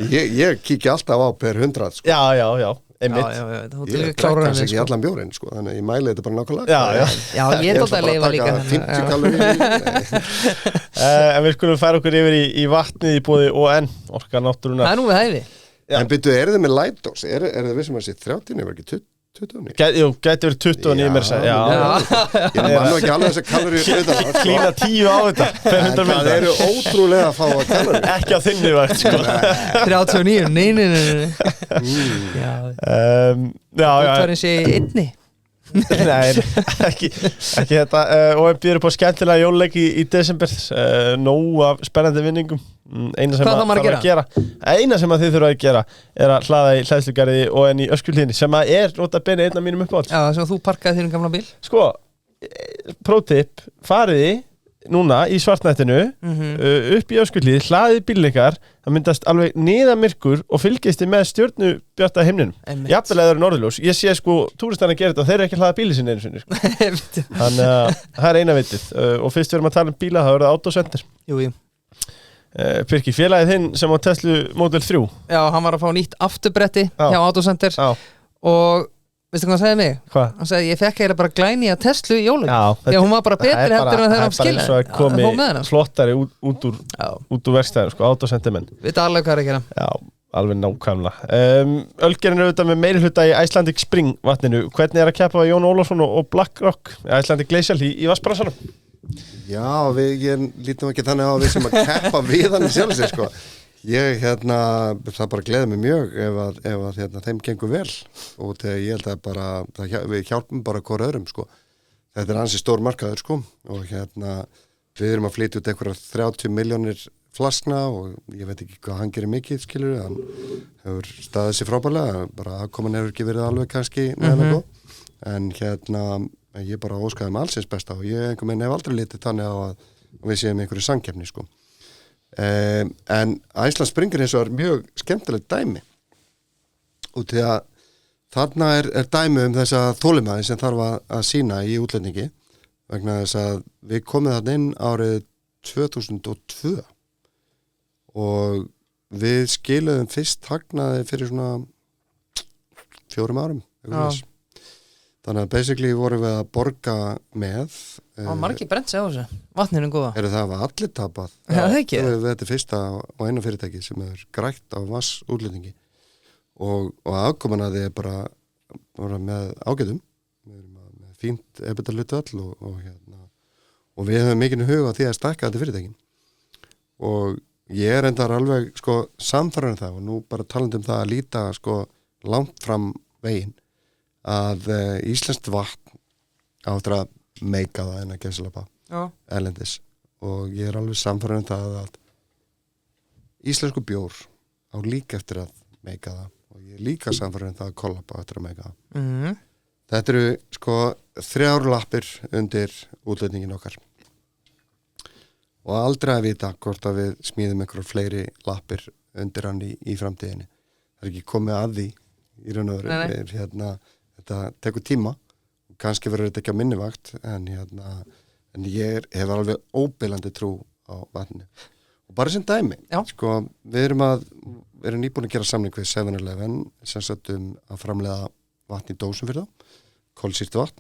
Ég kíkja alltaf á per 100, sko. Já. Ég klárar hans ekki allan bjórinn sko, þannig að ég mæli þetta bara nákvæmlega. Já, ég tótt að leifa líka. Ég ætla bara að taka 50 kaloríur. En við skulum færa okkur yfir í vatnið í boði ON, orka náttúruna. Það er nú við hæði. En byrju, er þið með light dose? Er þið vissum að sé 30, var ekki 29? Jú, gæti verið 29 mér að segja. Ég mann nú ekki alveg þess að kaloríur klína 10 á þetta per 100 millilitra. Það eru ótrúlega að fá að kaloríur. Ekki á þinni vakt, sko. 39, nei. Útvarinn sé einni. Nei, ekki þetta. OM býður upp á skemmtilega jóluleiki í desember. Nóg af spennandi vinningum. Eina sem að þið þurfa að gera er að hlaða í hlæðslugarði og enn í Öskjuhlíðinni sem að er notabene einn af mínum uppáhalds. Já, sem þú parkaði þér gamla bíl. Sko, prótipp, fariði núna í svartnættinu upp í Öskjuhlíð, hlaðið bílinn ykkar, það myndast alveg niðamyrkur og fylgist þið með stjörnubjarta himninum. Jafnvel eða það eru norðurljós. Ég sé sko túristarnir gera þetta og þeir eru ekki að hlaða bílinn sinni einu sinni. Sko. Þannig að það er eina vitið. Og fyrst við erum að tala um bíla, það verður Autocenter. Jú. Pirki, félagið þinn sem á Tesla Model 3. Já, hann var að fá nýtt afturbretti hjá Autocenter og Veistu hvað hann sagði mig? Hvað? Hann sagði, ég fekk eiginlega bara glæni að Tesla í jólum. Já, því að hún var bara betri heldur en þegar hann skilaði. Það er bara eins og að komi flottari út úr verkstæðinu, sko, autosentimenn. Vita alveg hvað er að gera. Já, alveg nákvæmlega. Ölgerinn er auðvitað með meiri hluta í Icelandic Spring vatninu. Hvernig er að keppa Jón Ólafsson og BlackRock, Icelandic Glacial í Vassbransanum? Já, ég lítum ekki þannig á við sem að keppa við hann sjálf sér, sko. Ég, það bara gleði mig mjög ef að þeim gengur vel og þegar ég held að bara, við hjálpum bara hvora öðrum, sko. Þetta er ansi stór markaður, sko, og við erum að flytja út einhverjar 30 milljónir flaskna og ég veit ekki hvað hann gerir mikið, skilur, hann hefur staðið sér frábærlega, bara aðkoman hefur ekki verið alveg kannski nægilega góð, en ég bara óskaði með allsins besta og ég einhvern veginn hef aldrei litið þannig á að við séum einhverju samkeppni, sko. En Iceland Spring er eins og er mjög skemmtilegt dæmi og því að þarna er dæmi þessa þolinmæði sem þarf að sýna í útlendingi vegna þess að við komum þarna inn árið 2002 og við skiluðum fyrst hagnaði fyrir svona 4 árum þannig að basically vorum við að borga með og margir brent sig á þessu, vatninu góða það var allir tapað þetta er fyrsta og eina fyrirtæki sem er grætt á vassútlendingi og afkoman að þið er bara með ágætum við erum með fínt EBITDA-hlutfall og við höfum mikinn hug á því að stækka þetta fyrirtækin og ég er endar alveg sko samfærður það og nú bara talandi það að líta sko langt fram veginn að íslenskt vatn áttur að meika það en að geðslapa erlendis og ég er alveg samfærður það að íslensku bjór á líka eftir að meika það og ég er líka samfærður það að kollapa eftir að meika það þetta eru sko 3 lappir undir útlendingin okkar og aldrei að vita hvort að við smíðum einhverjum fleiri lappir undir hann í framtíðinni það er ekki komið að því í raun og veru þetta tekur tíma og kannski verður þetta ekki á minni vakt en ég hef alveg óbilandi trú á vatninu og bara sem dæmi sko, við erum nýbúin að gera samning við 7-Eleven sem settum að framleiða vatn í dósum fyrir þá kolsýrt vatn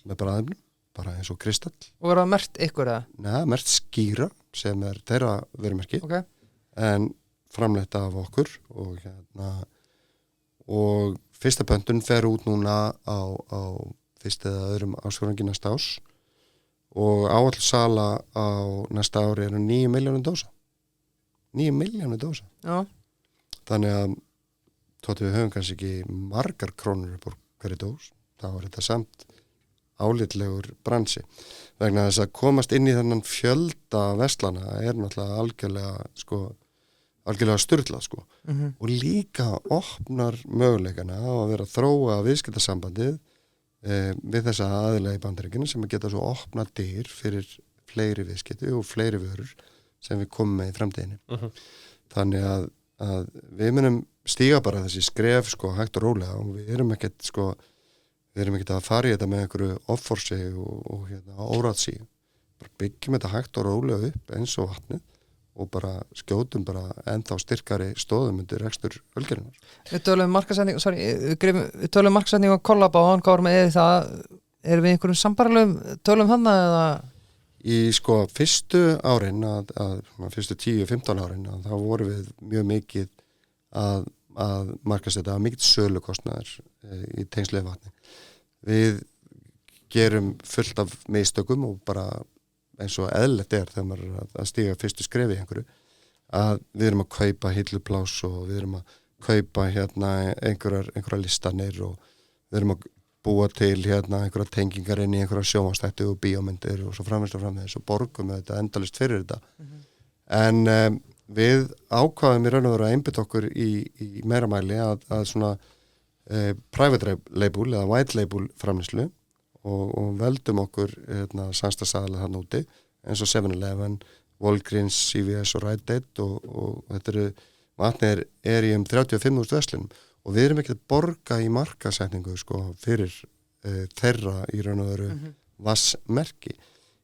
með bræðefnum bara eins og kristall og er það merkt ykkur eða? Nei, merkt Skýra sem er þeirra vörumerki en framleitt af okkur og fyrsta pöntun fer út núna á fyrsta eða öðrum áskorungi næsta ás og áall sala á næsta ári eru 9 milljónir dósa 9 milljónir dósa þannig að þótt við höfum kannski ekki margar krónur upp úr hverju dós þá er þetta samt álitlegur bransi vegna þess að komast inn í þennan fjölda verslana er náttúrulega algjörlega sturlað sko og líka opnar möguleikana á að vera að þróa viðskiptasambandið við þessa aðila í Bandaríkjunum sem geta svo opna dyr fyrir fleiri viðskipti og fleiri vörur sem við komum með í framtíðinni þannig að við munum stíga bara þessi skref sko hægt og rólega og við erum ekkert að fara í þetta með einhverju offorsi og óráðsí bara byggjum þetta hægt og rólega upp eins og vatnið og bara skjótum bara ennþá styrkari stóðum undir rekstur ölgerinnar. Við tölum markasetning og kollaba og hann gáður með það, erum við einhverjum sambarlegum tölum hann eða? Í sko fyrstu árin, fyrstu 10-15 árin, þá vorum við mjög mikið að markasetta mikið sölukostnaðar í tengslu við vatni. Við gerum fullt af mistökum og bara eins og eðlilegt þegar maður er að stíga fyrstu skrefi í einhverju að við erum að kaupa hilluplás og við erum að kaupa einhverjar listanir og við erum að búa til einhverjar tengingar inn í einhverjar sjónvarpsþætti og bíómyndir og svo framvegis og borgum við þetta endalaust fyrir þetta en við ákvaðum í raun og veru að einbytta okkur í meira mæli að svona private label eða white label framleiðslu og veldum okkur samstarfsaðila þarna úti eins og 7-Eleven, Walgreens, CVS og Rite Aid og þetta vatnið er í 35.000 verslunum og við erum ekki að borga í markasetningu sko fyrir þeirra í raun og veru vassmerki.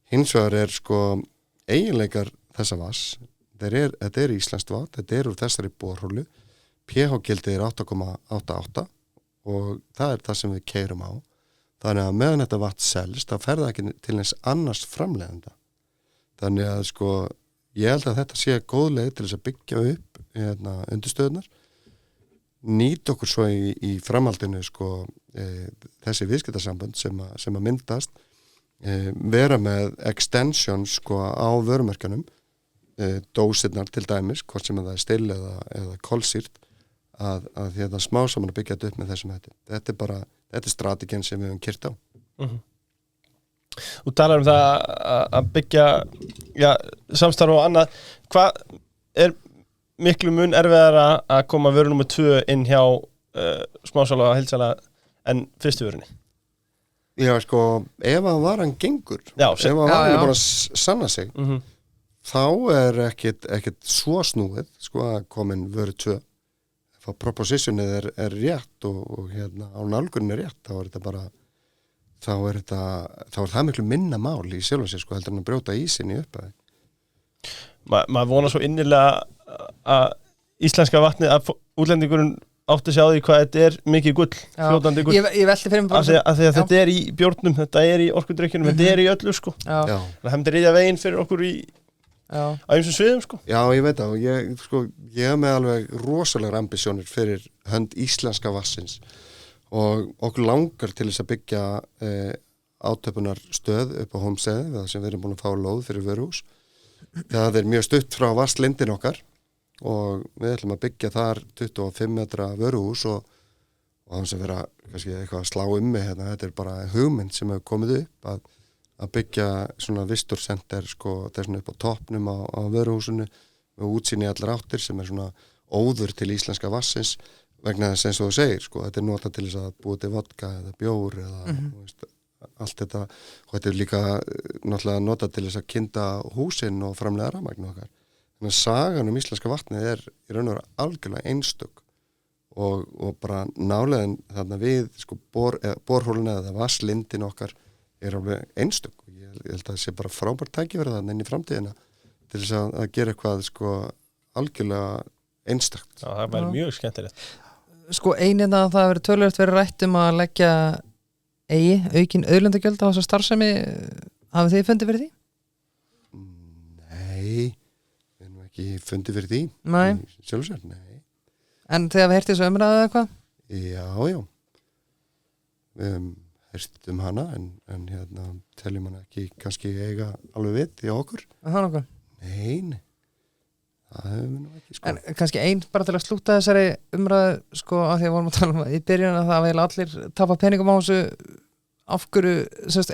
Hins vegar er sko eiginleikar þessa vass, þetta er íslenskt vatn, þetta er úr þessari borhólu, pH-gildið er 8,88 og það það sem við keyrum á. Þannig að meðan þetta vatn selst, þá fer það ekki til eins annars framleiðanda. Þannig að sko, ég held að þetta sé góð leið til þess að byggja upp undirstöðunar, nýta okkur svo í framhaldinu sko, þessi viðskiptasambönd sem að myndast, vera með extensions sko, á vörumerkjanum, dósirnar til dæmis, hvort sem það still eða kolsýrt, að smá saman að byggja þetta upp með þessum hætti. Þetta er strategin sem við höfum kyrt á. Þú talar um það að byggja samstarf og annað. Hvað er miklu mun erfiðara að koma vöru nummer 2 inn hjá smásala og heildsala en fyrstu vörunni? Já, sko, ef að varan gengur, ef að varan er bara að sanna sig, þá er ekkit svo snúið, sko, að komin vöru 2. Ef að propositionið er rétt og á nálgunin er rétt, þá er það miklu minna mál í sjálf og sér, sko, heldur en að brjóta ísinn í upphæði. Maður vonar svo innilega að íslenska vatnið, að útlendingurinn átti sig á því hvað þetta er mikið gull, fljótandi gull. Ég velti fyrir mig bara af því að þetta er í bjórnum, þetta er í orkudrykkjunum, þetta er í öllu, sko. Þannig að það myndi ryðja veginn fyrir okkur á ýmsum sviðum, sko. Já, ég veit það, og ég er með alveg rosalegar ambisjónir fyrir hönd íslenska vassins og okkur langar til þess að byggja átöpunar stöð upp á Hólmsheiði, það sem við erum búin að fá lóð fyrir vöruhús. Það er mjög stutt frá vasslindin okkar og við ætlum að byggja þar 25 metra vöruhús og þannig að vera kannski eitthvað að slá mig hérna, þetta er bara hugmynd sem hefur komið upp að byggja svona vistursenter sko, það er svona upp á toppnum á vöruhúsinu með útsýni allar áttir sem er svona óður til íslenska vassins vegna þess eins og þú segir sko, þetta er notað til þess að búa til vodka eða bjór eða veist, allt þetta og þetta er líka náttúrulega notað til þess að kynda húsin og framleiða rafmagn okkar. Þannig að sagan íslenska vatnið er í raun og veru algjörlega einstök og bara nálega þarna við sko borhóluna eða vasslindin okkar er alveg einstök. Ég held að það sé bara frábært tækifæri þarna inn í framtíðina til þess að gera eitthvað sko algjörlega einstakt. Já, það væri mjög skemmtilegt. Sko einina að það töluvert verið rætt um að leggja aukin auðlindagjöld á þessa starfsemi, hafið þið fundið fyrir því? Nei, við erum ekki fundið fyrir því. Nei. Sjálfsagt, nei. En þegar við heyrtið þessu umræðu eða eitthvað? Já. Við hefum heyrt hana en teljum hana ekki kannski eiga alveg við í okkur. Það er nokkuð? Nei. Það hefur við nú ekki sko. En kannski bara til að slúta þessari umræðu sko að því að vorum að tala um í byrjun að það vil allir tapa peningum á þessu af hverju,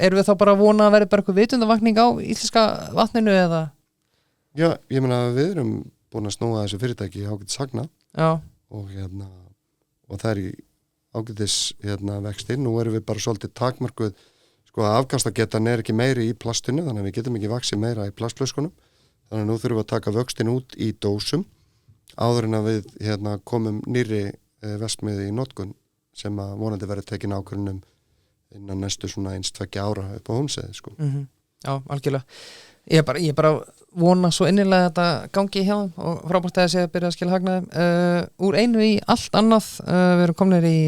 erum við þá bara að vona að vera bara eitthvað vitundavakning á íslenska vatninu eða? Já, ég meina að við erum búin að snúa þessu fyrirtæki ágætis sagna og það er í ágætis vexti, nú erum við bara svolítið takmarkuð, sko að afkastagetan er ekki meiri í plastinu, þannig að við getum ekki vaxið meira í plastflöskunum. Þannig að nú þurfum við að taka vöxtin út í dósum áður en að við komum nýrri verksmiðju í notkun sem að vonandi verið tekin ákvörðunum innan næstu svona 1-2 ára upp á Hólmsheiði sko. Já, algjörlega. Ég bara vona svo innilega að þetta gangi hjá þeim og frábært að þessi að byrja að skila hagnaði. Úr einu í allt annað, við erum komnir í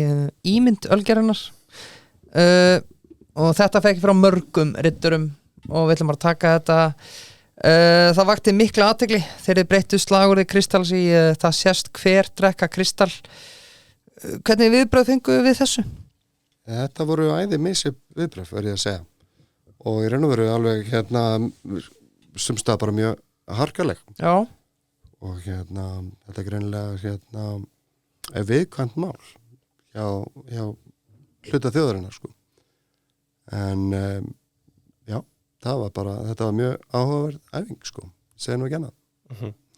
ímynd ölgerðunar og þetta fekk frá mörgum riddurum og við ætlum bara að taka þetta. Það vakti mikla athygli þegar þið breyttu slagorðið Kristals í það sést hver drekka Kristall. Hvernig viðbrögð fengu við þessu? Þetta voru æði misjafn viðbrögð, verð ég að segja. Og í raun og veru alveg sumstað bara mjög harkaleg. Já. Og þetta er greinilega viðkvæmt mál hjá hluta þjóðarinnar sko. En já, þetta var mjög áhugaverð æfing sko, segja nú ekki annað.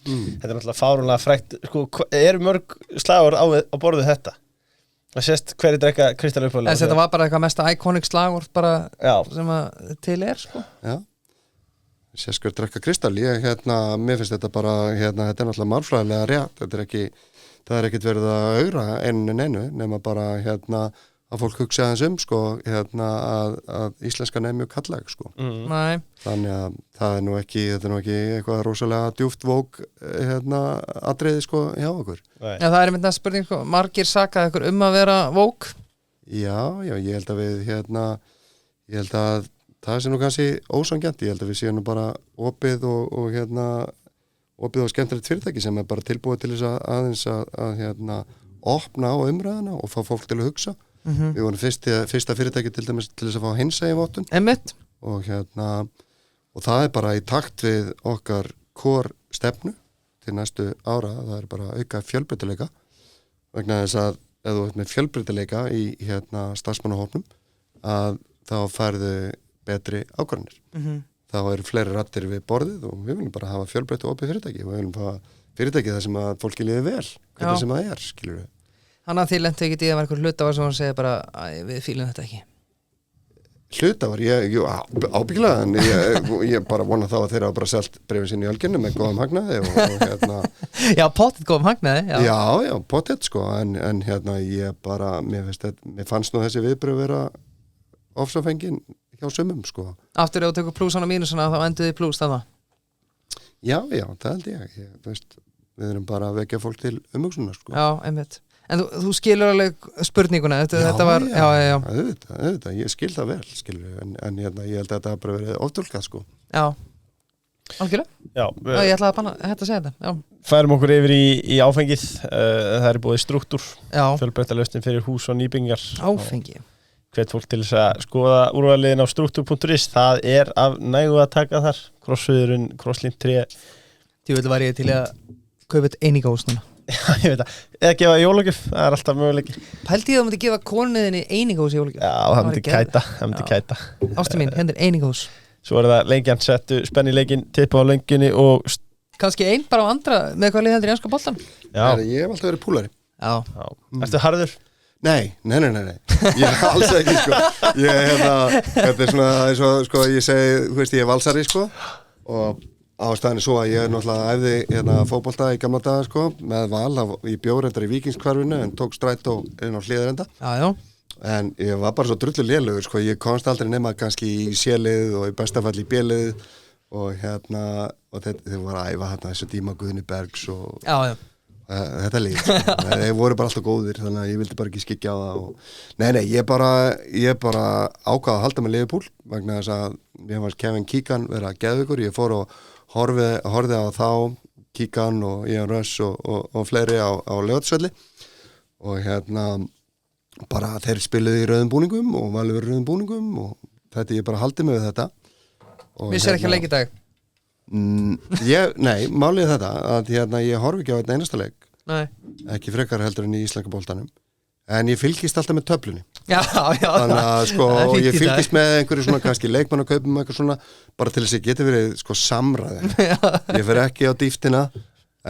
Þetta er náttúrulega fáránlega frægt sko, eru mörg slagorð á borðið þetta? Það sést hverju drekka Kristall uppálega. Þetta var bara eitthvað mesta iconic slagorð bara sem að til sko. Já, sést hverju drekka Kristall, mér finnst þetta bara, þetta er náttúrulega málfræðilega rétt, það er ekkit verið að augra einu nema bara að fólk hugsa aðeins sko, að íslenskan mjög kallæg sko. Þannig að það er nú ekki eitthvað rosalega djúpt vók atriði sko hjá okkur. Já, það einmitt næsta spurning, margir sakað ykkur að vera vók? Já, ég held að við ég held að það sé nú kannski ósanngjarnt, ég held að við séum nú bara opið opið og skemmtilegt fyrirtæki sem bara tilbúið til þess að aðeins að opna á umræðina og fá fólk til að hugsa. Við vorum fyrsta fyrirtæki til dæmis til þess að fá hinsegin-vottun og það bara í takt við okkar core stefnu til næstu ára, það bara auka fjölbreytileika vegna þess að ef þú ert með fjölbreytileika í starfsmannahópnum að þá færðu betri ákvarðanir. Þá eru fleiri raddir við borðið og við viljum bara hafa fjölbreytt og opið fyrirtæki og við viljum hafa fyrirtæki þar sem að fólki líði vel, hvernig sem það skilur við. Þannig að því lentu ekki í að vera eitthvað hlutafar sem hann segir bara, við fílum þetta ekki. Hlutafar, ábyggilega, en ég bara vona þá að þeir hafa bara selt bréfin sín í Ölgerinu með góðum hagnaði og Já, pottet góðum hagnaði, já. Já, pottet sko, en ég bara, mér fannst nú þessi viðbröð vera ofsafengin hjá sumum sko. Aftur ef þú tekur plúsana og mínusana þá endur þið plús þannig? Já, það held ég við erum bara að vekja fólk til umhugsunar sko. Já, einmitt. En þú skilur alveg spurninguna, þetta var... Já, auðvitað, ég skil það vel, skilur, en ég held að þetta hafa bara verið oftúlkað, sko. Já, algjörlega. Já, ég ætlaði að banna, þetta segja þetta, já. Færum okkur yfir í áfengið, það er búið struktúr, fjölbreyttalausnin fyrir hús og nýbyggingar. Áfengi. Hvet fólk til þess að skoða úrvaliðin á struktúr.is, það er af nægu að taka þar, krossviðurinn, krosslínt 3. Þú vil var ég til að kaupa eitt einingahús núna. Já, ég veit það. Eða gefa jólagjöf, það er alltaf möguleiki. Pældi ég að þú myndi gefa konuðinni einingahús í jólagjöf? Já, það myndi kæta. Ástu mín, hendur einingahús. Svo er það lengjan, settu spennileikin, tippa á löngunni og... Kannski einn bara á andra, með hvað lið heldur í enska boltan? Já. Ég hef alltaf verið púlari. Já. Ertu harður? Nei. Ég er alls ekki, sko. Þetta er svona, eins og, sko, ég segi, þú veist, ég er valsari, sko, og ástæðan er svo að ég náttúrulega æfði fótbolta í gamla daga sko, með Val í bjórendar í Víkingskvarfinu en tók strætó inn á Hlíðarenda. Já. En ég var bara svo drullu lélegur sko, ég komst aldrei nema kannski í C-lið og í bestafall í B-lið og þeir voru að æfa þessu Díma Guðni Bergs og þetta lið. Þeir voru bara alltaf góðir þannig að ég vildi bara ekki skikja á það og nei, ég bara ákvað að halda með Liverpool vegna þess að mér fannst Kevin Keegan vera geðveikur, ég fór og horfði á þá Keegan og Ian Rush og fleiri á Laugardalsvelli og bara þeir spiluðu í rauðum búningum og valið verið rauðum búningum og þetta ég bara haldið mig við þetta. Vissir ekki að leik í dag? Nei, málið þetta að ég horfi ekki á einn einasta leik. Nei. Ekki frekar heldur en í íslenska boltanum en ég fylgist alltaf með töflunni. Já. Þannig að sko, og ég fylgist með einhverju svona kannski leikmannakaupum eitthvað svona, bara til þess að geti verið sko samræði. Ég fer ekki á dýftina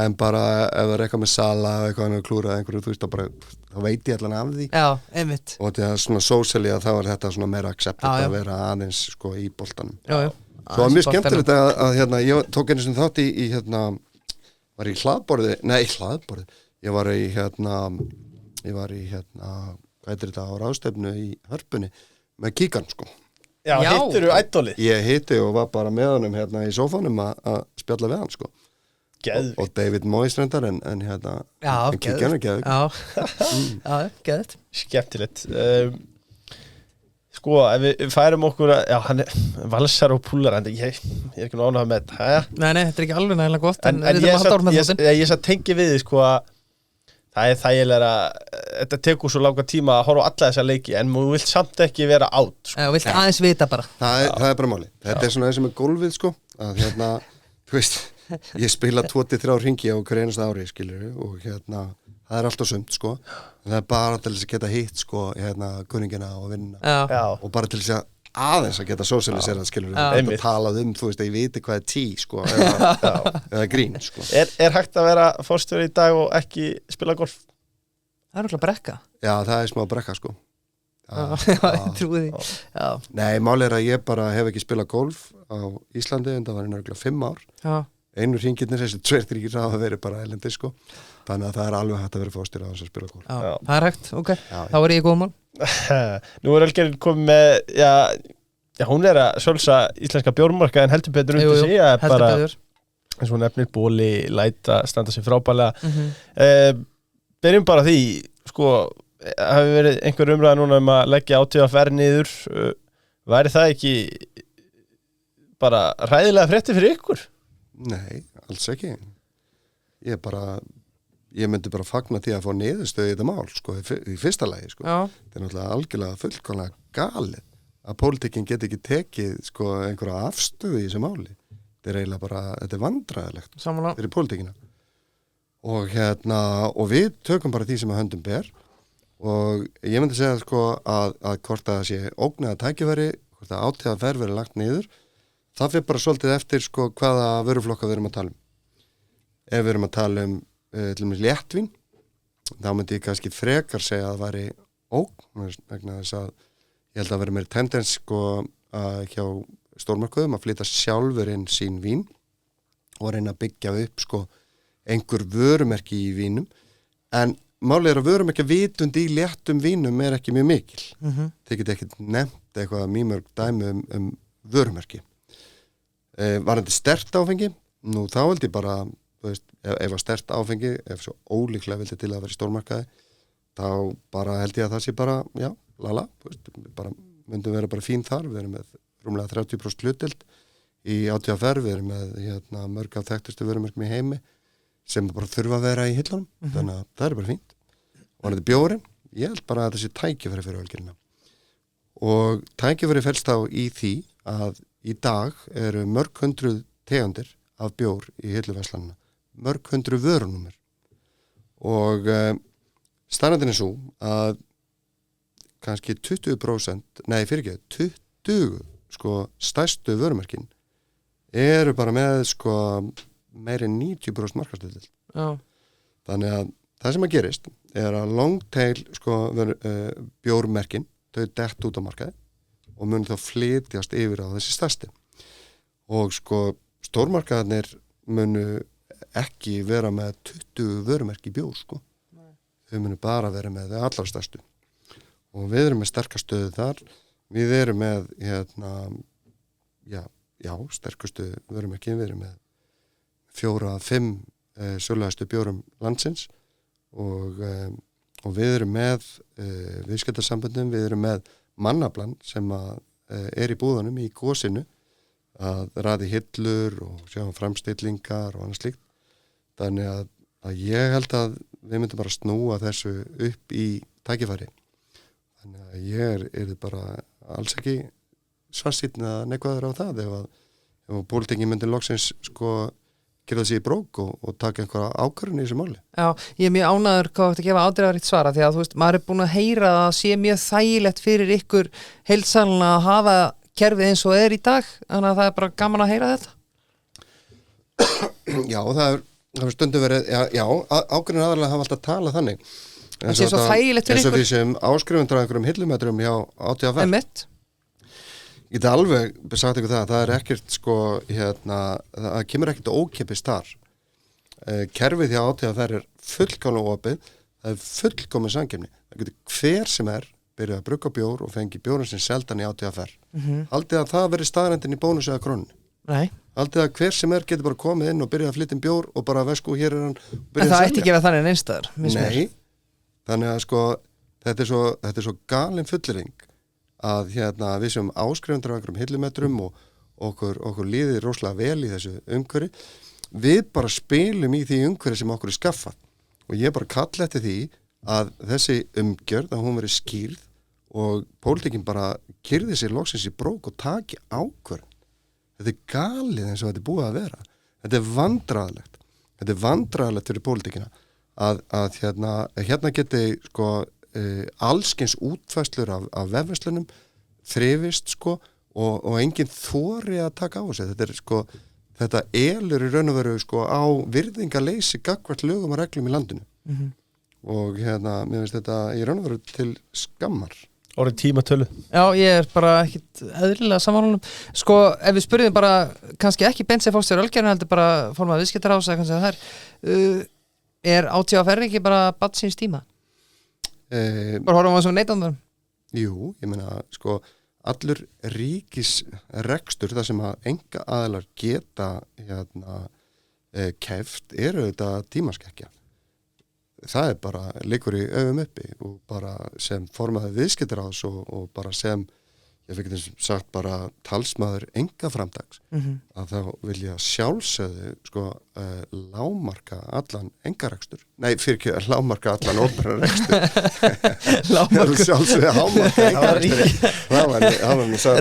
en bara ef það er eitthvað með Sala eða eitthvað klúrað einhverju, þú veist, þá veit ég allan af því. Já, einmitt. Og þetta er svona socially að þá er þetta svona meira accepted að vera aðeins sko í boltanum. Já. Svo var mjög skemmtilegt að ég tók einu sem þátt í var í hlaðborði, ég var í hvað heitir þetta á ráðstefnu í Hörpunni með Keegan sko. Já. Hittirðu ædolið? Ég hitti og var bara með honum í sófanum að spjalla við hann sko. Og David Moyes reyndar en Keegan er geðvig. Já, geðvigt. Skemmtilegt. Sko, ef við færum okkur hann er valsar og púlar en ég er ekki nú ánægður með þetta. Nei, þetta er ekki alveg nægilega gott en ég tengi við því sko að það er þægilega þetta tekur svo langa tíma að horfa á alla þessa leiki en þú vilt samt ekki vera átt sko. Þú vilt aðeins vita bara. Það er bara máli. Þetta er svona eins og með golfið sko að þú veist, ég spila 2-3 hringi á hver einasta ári skilur og það er alltaf sumt sko en það er bara til þess að geta hitt sko kunningina og vinna og bara til þess að aðeins að geta sósialisera skilur þetta talað þú veist að ég viti hvað er tí sko eða grín sko. Er hægt að vera forstjóri í dag og ekki spila golf? Það er okkur brekka. Já, það er smá brekka sko. Ég trúi því. Nei, málið er að ég bara hef ekki spilað golf á Íslandi en það var einhverjulega 5 ár. einu hringirnir þessi 2-3 hafa verið bara elendi sko, þannig að það alveg hægt að vera fórstýra á þess að spila golf. Já, það hægt, ok, þá ég góð mál. Nú Ölgerður komið með, já, hún að sjálfsa íslenska bjórmarka en heldur betur undir sig, heldur betur. Eins og nefnir Bóli, Læta, standa sig frábælega. Byrjum bara því, sko, hafi verið einhver umræða núna að leggja ÁTVR niður, væri það ekki bara hræðilega fréttir fyrir ykkur? Nei, alls ekki. Ég myndi bara fagna því að fá niðurstöðu í þetta mál, sko, í fyrsta lagi, sko. Já. Það náttúrulega algjörlega fullkomlega galið að pólitíkin get ekki tekið, sko, einhverja afstöðu í þessu máli. Þetta eiginlega bara, þetta vandræðilegt fyrir pólitíkina. Og við tökum bara því sem að höndum ber og ég myndi segja, sko, að hvort að það sé ógnaða tækifæri, hvort að ÁTVR verið lagt niður, það fyrir bara svolítið eftir, sko, hvaða vöruflokka við erum að tala um. Ef við erum að tala um til dæmis léttvín, þá myndi ég kannski frekar segja að það væri ógn, vegna þess að ég held að vera meiri tendens, sko, hjá stórmarkaðum að flytja sjálfur inn sín vín og reyna að byggja upp, sko, einhver vörumerki í vínum, en málið að vörumerkja vitund í léttum vínum ekki mjög mikil. Þið get ekki nefnt eitthvað mýmörg dæmi um vörumerki. Varandi sterkt áfengi, nú þá held ég bara, þú veist, ef að sterkt áfengi, ef svo ólíklega vildi til að vera í stórmarkaði, þá bara held ég að það sé bara, já, lala, bara myndum vera bara fín þar, við erum með rúmlega 30% hlutdeild í ÁTVR, við erum með mörg af þekktustu vörumerkjum í heimi sem bara þurfa að vera í hillunum, þannig að það bara fínt. Og þetta bjórinn, ég held bara að þetta sé tækifæri fyrir Ölgerðina. Og tækifæri felst þá í því að í dag eru mörg hundruð tegundir af bjór í hilluverslanina, mörg hundruð vörunúmer. Og staðreyndin svo að kannski 20%, nei fyrir ekki, 20 sko stærstu vörumerkin eru bara með sko meiri en 90% markaðshlutdeild. Já. Þannig að það sem að gerist að long tail sko bjórmerkin, þau dett út á markaði og munu þá flytjast yfir á þessi stærsti. Og sko stórmarkaðarnir munu ekki vera með 20 vörumerki bjór sko. Nei. Þau munu bara vera með þau allra stærstu. Og við erum með sterkastöðu þar. Við erum með sterkustu vörumerki, við erum með 4-5 söluhæstu bjórum landsins og við erum með viðskiptasamböndum, við erum með mannaflan sem er í búðunum í gósinu að raði hillur og sjá framstillingar og annað slíkt. Þannig að ég held að við myndum bara snúa þessu upp í tækifæri. Þannig að ég er bara alls ekki svartsýnn að neikvæður á það ef pólitíkin myndi loksins sko gera það sér í brók og taka einhverja ákvörðun í þessu máli. Já, ég mjög ánægður hvað þetta gefa ádreifaríkt svara því að þú veist, maður búin að heyra að það sé mjög þægilegt fyrir ykkur heilsalna að hafa kerfið eins og í dag, þannig að það bara gaman að heyra þetta. Já, það er stundum verið, ákvörðun aðalega hafa alltaf talað þannig. Það sé svo þægilegt fyrir ykkur. Eins og við sem áskrifundur á einhverjum hillumetrum hjá ÁTVR. Einmitt. Ég get alveg sagt ykkur það er ekkert sko, það kemur ekkert ókeypis þar. Kerfið hjá ÁTVR fullkomlega opið, það fullkomin samkeppni. Það getur hver sem byrjað að brugga bjór og fengi bjórinn sem seldan í ÁTVR. Haldið að það veri staðrendin í bónus eða krónu. Nei. Haldið að hver sem getur bara komið inn og byrjað að flytja bjór og bara vesku hér hann. En það ætti ekki að vera þannig einstæðar. Nei, þannig að sko, þetta er svo galin fullering að við sem áskrifundur á einhverjum hillumetrum og okkur líði rosalega vel í þessu umhverfi, við bara spilum í því umhverfi sem okkur skaffað og ég bara kalla eftir því að þessi umgjörð að hún veri skýrð og pólitíkin bara kyrði sér loksins í brók og taki ákvörðun. Þetta er galið eins og þetta er búið að vera. Þetta er vandræðalegt. Þetta er vandræðalegt fyrir pólitíkina að hérna geti sko allskins útfæslur af vefverslunum þrifist sko og enginn þori að taka á þessu. Þetta er sko, þetta elur í raun og veru sko á virðingaleysi gagnvart lögum og reglum í landinu. Og mér finnst þetta í raun og veru til skammar. orðið tímatölu. Já, ég bara ekkit eðlilega sammála. Sko, ef við spurðum bara kannski ekki beint sem fórstjóri Ölgerðin heldur bara formað viðskiptaráðs eða kannski það ÁTVR ekki bara barn síns tíma? Bara horfum við sem neytendur? Jú, ég meina, sko, allur ríkisrekstur þar sem að enga aðilar geta keft þetta tímaskekkja. Það bara liggur í augum uppi og bara sem formaður viðskiptaráðs og bara sem, ég fikk þess sagt bara talsmaður engaframtags að þá vil ég sjálfsögðu sko lágmarka allan engarekstur. Nei, lágmarka allan óperanrekstur. Lágmarka. Sjálfsögðu hámarka engarekstur.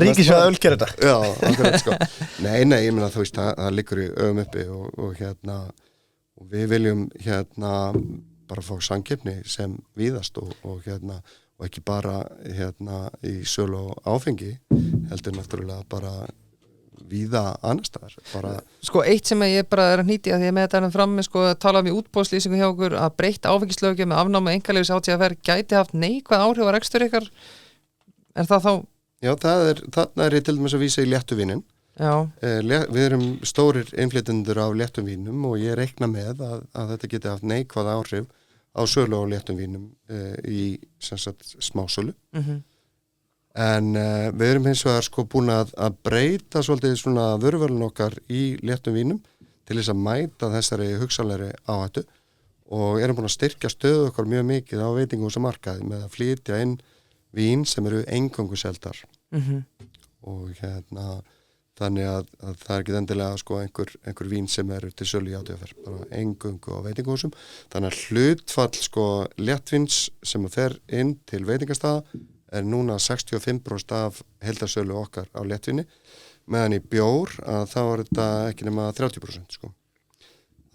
Ríkisvæða Ölgerðina. Já, akkurat sko. Nei, ég meina þú veist, það liggur í augum uppi og og við viljum bara fá samkeppni sem víðast og ekki bara í sölu og áfengi heldur náttúrulega bara víða annars staðar. Sko eitt sem ég bara að hnýti að því að með þetta frammi sko að tala um í útboðslýsingu hjá okkur að breytt áfengislöggjöf með afnámi einkaleyfis ÁTVR gæti haft neikvæð áhrif á rekstur ykkar. Er það þá? Já, þarna ég til dæmis að vísa í léttuvínin. Já. Við erum stórir innflytjendur af léttum vínum og ég reikna með að þetta geti haft neikvæð áhrif á sölu á léttum vínum í sem sagt smásölu. En við erum hins vegar sko búin að breyta svolítið svona vöruvörun okkar í léttum vínum til þess að mæta þessari hugsanlegri áhættu og erum búin að styrkja stöðu okkar mjög mikið á veitingahúsamarkaði með að flytja inn vín sem eru eingöngu seldar. Og þannig að það ekki endilega sko einhver vín sem eru til sölu í ÁTVR, bara eingöngu á veitingahúsum. Þannig að hlutfall sko léttvíns sem fer inn til veitingastaða er núna 65% af heildarsölu okkar á léttvíni, meðan í bjór að þá er þetta ekki nema 30% sko.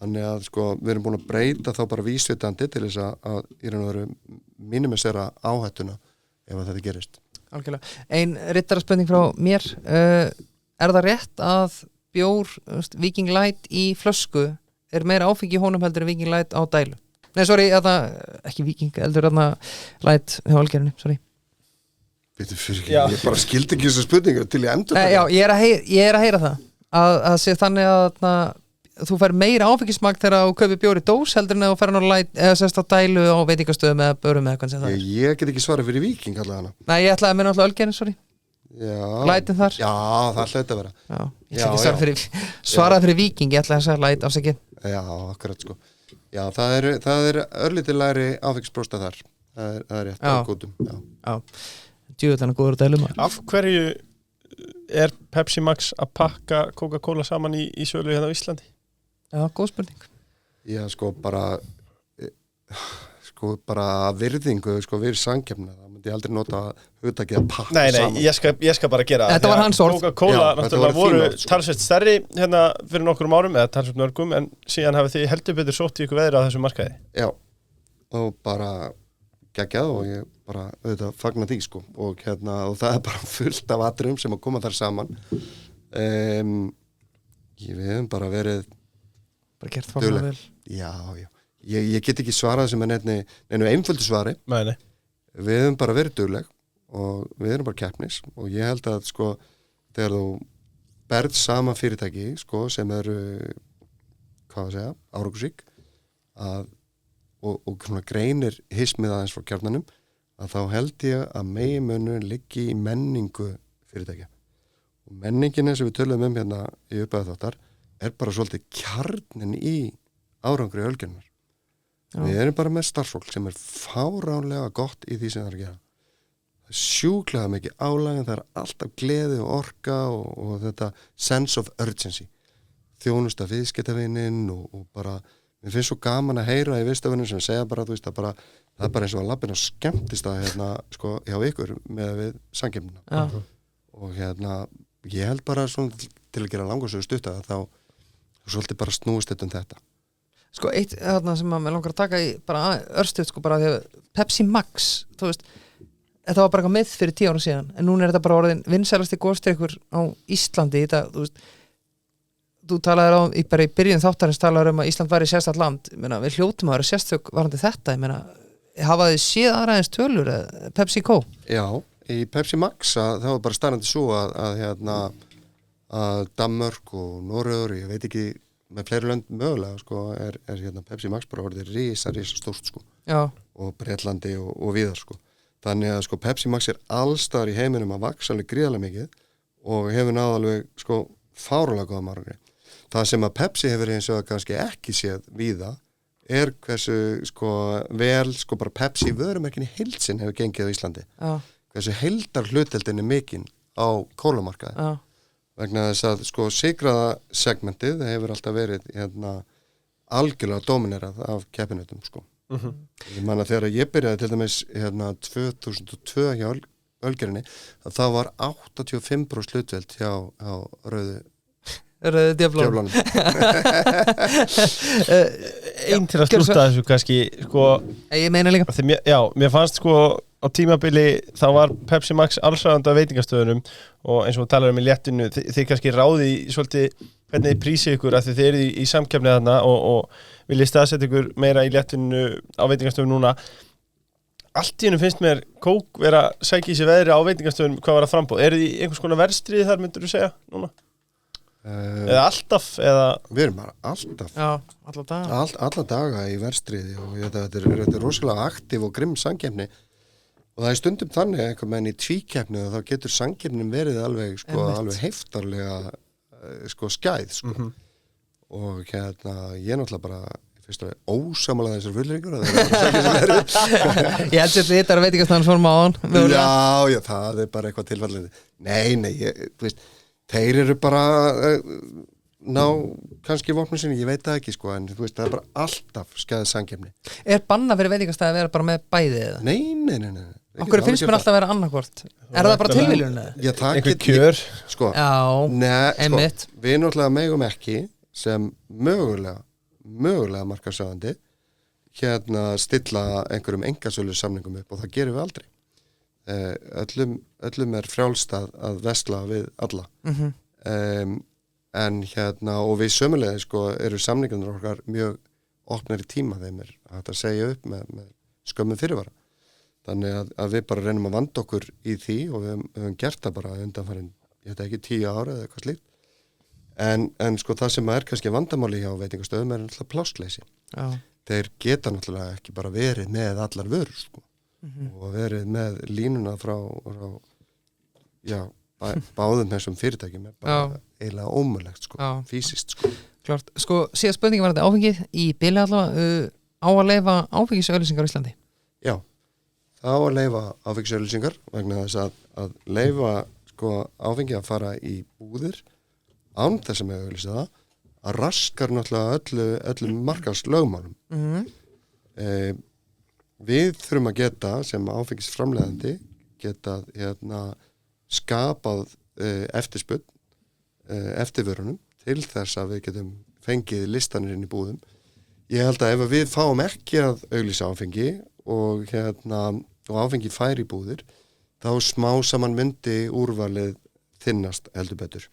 Þannig að sko við erum búin að breyta þá bara vísvitandi til þess að í raun og veru minimisera áhættuna ef þetta gerist. Algjörlega. Ein rittaraspurning frá mér. Er það rétt að bjór Viking Light í flösku er meira áfengi í honum heldur en Viking Light á dælu? Nei, sorry, ekki Viking, heldur Light hjá Ölgerðinni, sorry. Ég bara skildi ekki þessu spurningu til ég endur. Já, ég er að heyra það. Að sé þannig að þú fær meira áfengismagn þegar þú kaupir bjór í dós heldur en að þú fær hann á Light eða sérst á dælu á veitingastöðum eða börum eða eitthvað sem það er. Ég get ekki svarað fyrir Viking allavega. Nei, ég ætlaði að minna alltaf Ölgerðin, sorry. Já. Lightin þar? Já, það hlaut að vera. Já, ég ætla ekki svaraði fyrir Viking, ég ætla að segja Light afsakið. Já, akkurat sko. Já, það er örlítið lægri áfengisprósta þar. Það er rétt að góðum. Já. Djúðan að góður að dælum. Af hverju er Pepsi Max að pakka Coca-Cola saman í sölu hérna á Íslandi? Já, góð spurning. Já, sko bara virðingu sko við samkeppni. Það myndi ég aldrei nota hugtakið að pakka saman. Nei, ég skal bara gera þetta var hans orð. Coca-Cola náttúrulega voru talsveit stærri hérna fyrir nokkrum árum eða talsveit mörgum en síðan hafið þið heldur betur sótt í ykkur veðri á þessu markaði. Já, og bara geggjað og ég bara auðvitað fagna því sko og það er bara fullt af atriðum sem að koma þar saman. Við hefum bara verið bara gert fagna vel. Já. Ég get ekki svarað sem er neinu einföldu svari. Nei. Við hefum bara verið dugleg og við erum bara keppnis og ég held að sko þegar þú berð sama fyrirtæki sko sem eru árangursrík og svona greinir hismið aðeins frá kjarnanum að þá held ég að meginmunurinn liggi í menningu fyrirtækja og menningin sem við töluðum hérna í uppæðu þáttar er bara svolítið kjarnin í árangri Ölgerðinar. Við erum bara með starfsfólk sem er fáránlega gott í því sem það er að gera. Það er sjúklega mikið álag en það er alltaf gleði og orka og þetta sense of urgency. Þjónusta viðskiptavinin og bara, mér finnst svo gaman að heyra í viðstafunum sem segja bara, þú veist, það er bara eins og að labbin á skemmtistað hérna, sko, hjá ykkur með við samkeppnina. Og ég held bara svona til að gera langarsögu stutta þá svolítið bara snúist þetta. Sko eitt sem að mér langar að taka í bara örstuð sko bara því að Pepsi Max, þú veist, þetta var bara eitthvað með fyrir 10 árum síðan, en núna er þetta bara orðin vinsælasti góðstyrkur á Íslandi þetta, þú veist, þú talaðir bara í byrjun þáttarins talaðir að Ísland væri sérstakt land, ég meina, við hljótum að vera sérstök varandi þetta, ég meina, hafa þið séð aðra eins tölur, Pepsi Co? Já, í Pepsi Max það var bara starrandi svo að Danmörk og Noregur, ég veit ekki með fleiri lönd mögulega sko, er Pepsi Max bara orðið risa stórt sko. Og Bretlandi og víðar sko. Þannig að sko, Pepsi Max allstaðar í heiminum að vaxa alveg gríðarlega mikið og hefur náð alveg sko, fáránlega góða margri. Það sem að Pepsi hefur eins og kannski ekki séð víða hversu sko, vel sko, bara Pepsi vörumerkinni heild sinn hefur gengið á Íslandi. Hversu heildar hlutdeildin mikinn á kólamarkaði. Vegna þess að sko sykraða segmentið hefur alltaf verið algjörlega dominerað af keppinutum sko. Ég man að þegar ég byrjaði til dæmis 2002 hjá Ölgerinni að það var 85% hlutdeild hjá Rauðu djöflunum. Einn til að slúta þessu kannski sko, ég meina líka mér fannst sko á tímabili þá var Pepsi Max allsræðandi á veitingastöðunum og eins og við talar í léttinu þið kannski ráði svolítið hvernig þið prísið ykkur að þið eru í samkeppni þarna og viljið staðsetja ykkur meira í léttinu á veitingastöðunum núna. Allt í hennu finnst mér Kók vera að sækja í sig veðri á veitingastöðunum hvað var að frambóð. Eru þið í einhvers konar verðstríði þar myndur þú segja núna? Eða alltaf eða við erum bara alltaf alla daga í verðstríði og þetta er rosalega aktív og grimm samkeppni og það er stundum þannig einhver menn í tvíkeppni og þá getur samkeppnin verið alveg heiftarlega sko skæð sko. Og ég náttúrulega bara fyrst og ósammála þessar fullringur ég held sér þetta er veitingastæðan svona áðan já, það er bara eitthvað tilfallandi nei, þú veist þeir eru bara ná kannski vopnum sinni, ég veit það ekki sko en þú veist, það er bara alltaf skæðið samkeppni. Er banna fyrir veitingastæði að vera bara með bæði eða? Nei. Okkur finnst mér alltaf að vera annarkvort. Er það bara tilviljun eða? Einhver kjör? Sko, einmitt. Við náttúrulega megum ekki sem mögulega markaðsráðandi stilla einhverjum engasölu samningum upp og það gerum við aldrei. Öllum er frjálst að vesla við alla en og við sömulega sko, eru samningarnir okkar mjög opnari tíma þeim að segja upp með skömmum fyrirvara þannig að við bara reynum að vanda okkur í því og við höfum gert það bara undanfarin, ég veit ekki 10 ára eða eitthvað slíkt en sko það sem er kannski vandamáli hjá veitingastöðum er náttúrulega plássleysi þeir geta náttúrulega ekki bara verið með allar vörur sko og verið með línuna frá báðum þessum fyrirtækjum er bara eiginlega ómögulegt sko, fysiskt sko. Klart, sko síðan spurningi var þetta áfengið í bili allavega á að leyfa áfengisauglýsingar í Íslandi? Já, það á að leyfa áfengisauglýsingar vegna þess að leyfa sko áfengi að fara í búðir án þess að með auglýsa það raskar náttúrulega öllum markaðslögmálum við þurfum að geta sem áfengisframleiðandi geta skapað eftirspurn eftir vörunum til þess að við getum fengið listanir inn í búðum. Ég held að ef við fáum ekki að auglýsa áfengi og áfengi færi í búðir þá smá saman myndi úrvalið þinnast heldur betur.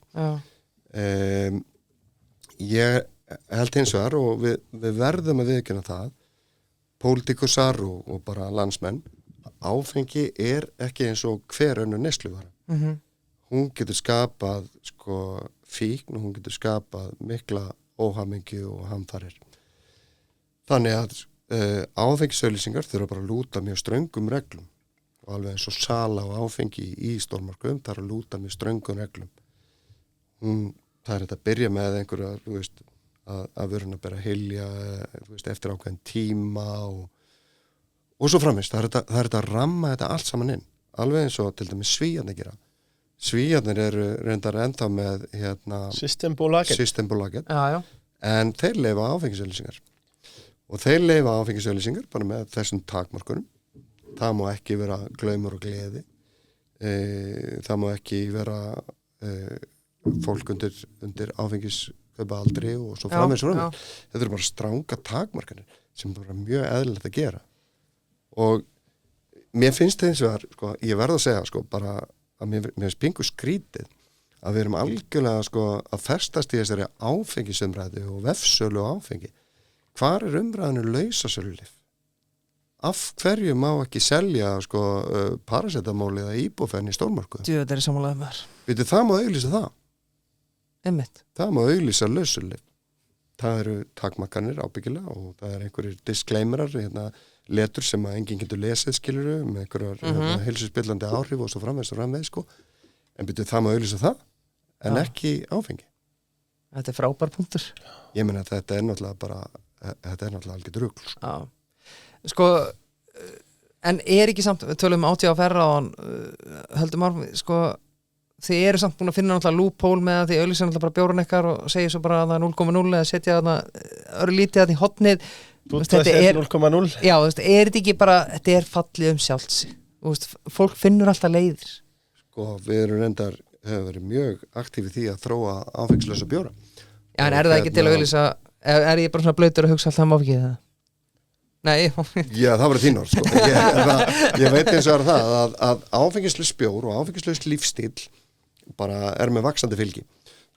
Ég held hins vegar og við verðum að viðurkenna það pólitíkusar og bara landsmenn áfengi er ekki eins og hver önnur neysluvara. Hún getur skapað sko fíkn og hún getur skapað mikla óhamingju og hamfarir. Þannig að áfengisauglýsingar þurfa bara að lúta mjög ströngum reglum og alveg eins og sala á áfengi í stórmarkaðum þarf að lúta mjög ströngum reglum. Það er þetta að byrja með einhverja, þú veist, að vöruna bera hilja eftir ákveðin tíma og svo framist. Það er þetta að ramma þetta allt saman inn. Alveg eins og til dæmis Svíarnir gera. Svíarnir eru reyndar ennþá með Systembolaget. En þeir leyfa áfengisauglýsingar. Og þeir leyfa áfengisauglýsingar bara með þessum takmarkunum. Það má ekki vera glaumur og gleði. Það má ekki vera fólk undir áfengiskaupa aldri og svo framvegis. Þetta eru bara stranga takmarkanir sem bara mjög eðlilegt að gera. Og mér finnst það eins og sko, ég verð að segja sko, bara að mér finnst pingu skrítið að við erum algjörlega sko, að festast í þessari áfengisumræðu og vefsölu og áfengi. Hvar er umræðinu lausasölulyf? af hverju má ekki selja sko paracetamól eða íbúfen í stórmarkuð? Þetta er samanlega með þér. Veitu, það má auglýsa það. Einmitt. Það má auglýsa lausulyf. Það eru takmarkanir ábyggilega og það er einhverjir disclaimerar, letur sem að enginn getur lesið, skiluru, með einhverjar heilsuspillandi áhrif og svo framvegis, sko. En veitu, það má auglýsa það, en ekki áfengi. Þetta er frábær punktur. Ég meina að þetta er náttúrulega algjört rugl. Já. Sko, en ekki samt, við tölum 80 á ferra og höldum áfram, sko, þið eru samt búin að finna náttúrulega loophole með að þið auðlýsa náttúrulega bara bjórun ykkar og segja svo bara að það er 0,0 eða setja þarna örlítið að því hotnið. Þetta er 0,0. Já, þetta ekki bara, þetta er fallið sjálfs. Fólk finnur alltaf leiðir. Sko, við erum hefur verið mjög aktífi því að þróa áfengslösa bjóra. Já, en það ekki til að auðlýsa, er ég bara svona blautur að hugsa alltaf áfengið það? Nei. Já, það var þín orð, sko. Ég veit eins og það að áfengislaus bjór og áfengislaus lífstíl bara er með vaxandi fylgi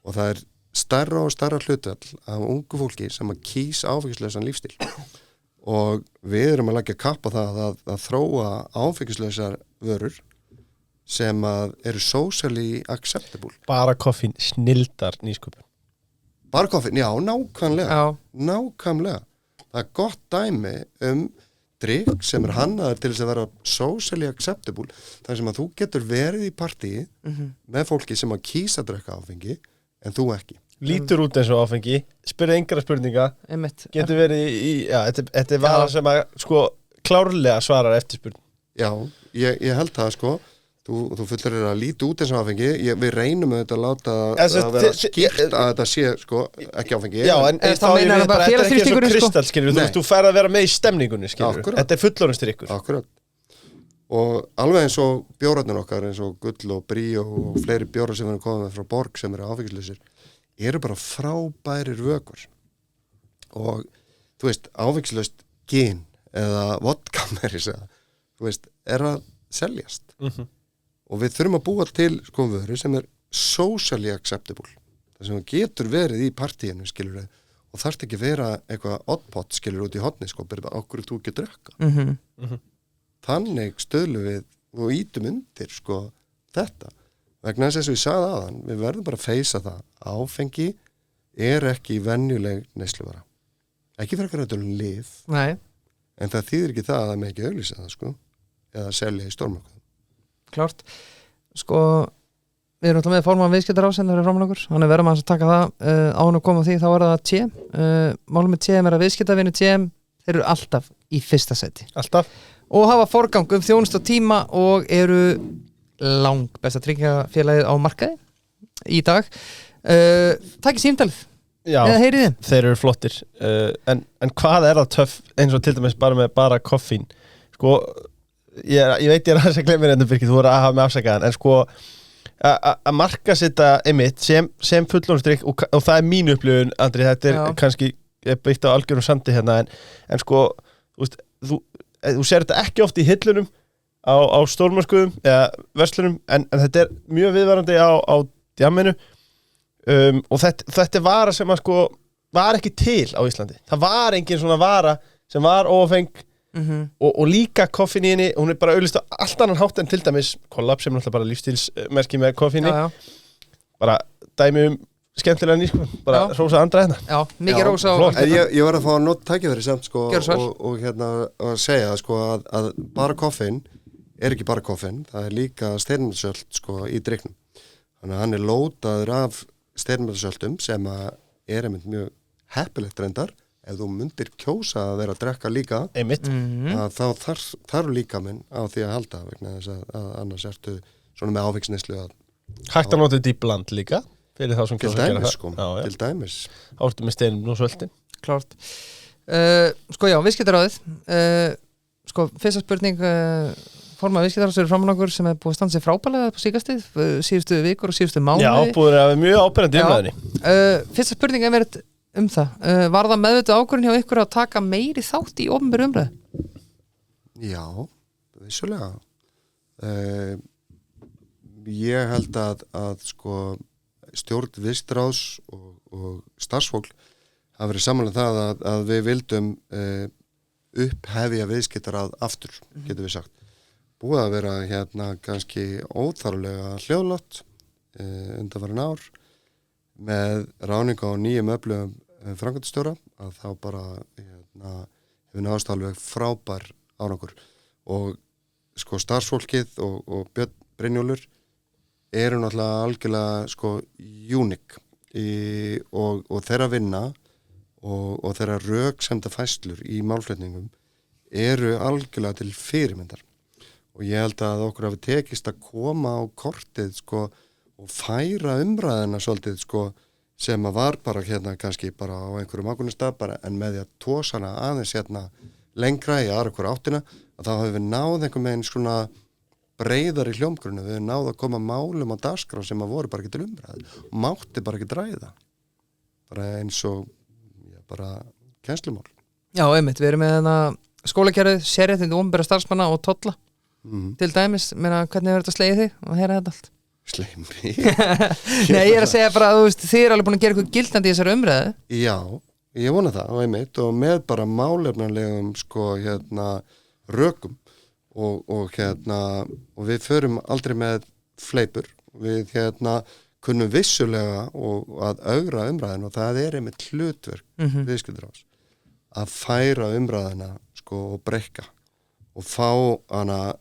og það er stærra og stærra hlutfall af ungu fólki sem að kýs áfengislausan lífstíl og við erum að leggja kapp á það að þróa áfengislausar vörur sem að eru socially acceptable. Bara koffín snildar nýsköpun. Bara koffín, já, nákvæmlega. Já. Nákvæmlega. Það er gott dæmi drykk sem er hannaður til þess að vera socially acceptable, þar sem að þú getur verið í partíi með fólki sem að kýsa að drekka áfengi en þú ekki. Lítur út eins og áfengi, spyrðu engra spurninga, getur verið þetta er vara sem að sko klárlega svarar eftirspurn. Já, ég held það sko. Þú fullir að líti út eins og áfengi. Við reynum auðvitað að láta að vera skýrt að þetta sé sko ekki áfengi. Já, en þá þetta er ekki eins og kristall, skilur þú færð að vera með í stemningunni, skilur þetta er fullorðinstrykkur. Akkurat. Og alveg eins og bjórarnir okkar, eins og Gull og Bríó og fleiri bjórar sem við erum komið með frá Borg sem eru áfengislausir, eru bara frábærir vökvar. Og þú veist, áfengislaust gin eða vodka meira segja, þú veist, er að seljast. Og við þurfum að búa til sko vöru sem er socially acceptable. Það sem getur verið í partíinu, skilur við, og þarft ekki vera eitthvað oddpot, skilur út í hotni, sko, bara okkur þú ekki drekka. Þannig stöðlum við og ítum undir, sko, þetta. Vegna þess að ég sagði aðan, við verðum bara að feysa það. Áfengi er ekki venjuleg neysluvara. Ekki fyrir eitthvað rættur lyf. Nei. En það þýðir ekki það að það með ekki auglýsa það, sko, eða selja í stórmarkaðum. Klárt, sko við erum alltaf með formann viðskiptaráðs sem það er framlega okkur, hann er verið að taka það án að koma á því, þá er það TM málum með TM er að viðskiptavinu TM þeir eru alltaf í fyrsta seti alltaf, og hafa forgang þjónustu á tíma og eru lang besta tryggingafélagið á markaði í dag takk í símtalið, eða heyrið þið þeir eru flottir en hvað er það töff eins og til dæmis bara koffín sko ég veit ég er að glemja reynda Birgit, þú voru að hafa með afsakaðan en sko að marka sitta einmitt sem fullorðinstrykk og það er mín upplifun, Andri, þetta er kannski byggt á algjörum sandi hérna en sko, þú sér þetta ekki oft í hillunum á stórmarskuðum eða verslunum en þetta er mjög viðvarandi á djamminu og þetta er vara sem að sko var ekki til á Íslandi, það var engin svona vara sem var óafeng og líka koffín í henni, hún er bara auðlist á allt annan hátt en til dæmis Kollab sem náttúrulega bara lífstílsmerki með koffíni bara dæmi skemmtilega nýskum, bara rósa andra hérna. Já, mikið rósa og ég var að fá að nota tækifæri samt sko og hérna að segja sko að bara koffín er ekki bara koffín, það er líka steinmjöldssölt sko í drykknum. Þannig að hann er lótaður af steinmjöldssöltum sem að er einmitt mjög heppilegt reyndar. Ef þú myndir kjósa að vera að drekka líka að þá þarf líka minn á því að halda vegna þess að annars ertu svona með áfengisneyslu hægt að nota þetta í bland líka fyrir þá sem kjósa að gera það sko, til dæmis ártu með steinum og svöltin Klárt sko já, viðskiptaráðið sko fyrsta spurning formaður viðskiptaráðs eru framan okkur sem er búið að standa sér frábælega på síkastið síðustu vikur og síðustu mánuði já, búið að vera mjög áberandi umræðinni fyrsta spurning er verið það. Var það meðvitað ákvörðun hjá ykkur að taka meiri þátt í opinberu umræðu? Já, vissulega. Ég held að sko stjórn viðskiptaráðs og starfsfólk hafa verið samanlega það að við vildum upphefja viðskiptarráð aftur, getum við sagt. Búið að vera hérna kannski óþarflega hljóðlátt undanfarin ár með ráningu á nýjum öflugum framkvæmdastjóra að þá bara hefur náðst alveg frábær árangur og sko starfsfólkið og Björn Brynjólfur eru náttúrulega algjörlega sko unique og þeirra vinna og þeirra röksemda færslur í málflutningum eru algjörlega til fyrirmyndar og ég held að okkur hafi tekist að koma á kortið sko og færa umræðina svolítið sko sem að var bara hérna kannski bara á einhverjum ákveðnum bara en með því að tósa hana aðeins hérna lengra í aðra hverju áttina að þá hefur við náð einhvern veginn svona breiðar í hljómgrunni, við hefur náð að koma málum á dagskrá sem að voru bara ekki til umræðu og mátti bara ekki ræða bara eins og bara kennslumál. Já, einmitt, við erum með þarna skólakerfið, sérréttindi opinberra starfsmanna og tolla til dæmis, meina hvernig hefur þetta slegið þig og heyra þetta allt? Sleið mig. Nei, ég er að segja bara að þið eru alveg búin að gera eitthvað gildandi í þessari umræðu. Já, ég vona það og einmitt og með bara málefnalegum sko rökum og við förum aldrei með fleipur, við kunnum vissulega og að augra umræðin og það er einmitt hlutverk viðskiptaráðs að færa umræðina sko og breikka og fá hana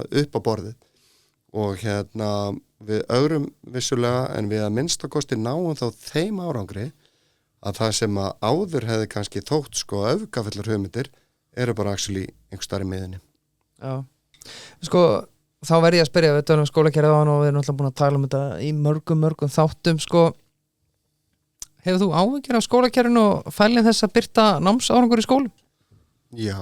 upp á borðið og við aurum vissulega en við að minnstakosti náum þá þeim árangri að það sem að áður hefði kannski þótt sko öfgafullar hugmyndir eru bara actually einhver starf í miðinni. Já, sko þá verð ég að spyrja við tölum skólakerfið á hann og við erum alltaf búin að tala þetta í mörgum þáttum sko hefur þú áhyggjur af skólakerfinu og fælinn þess að birta námsárangur í skólum? Já,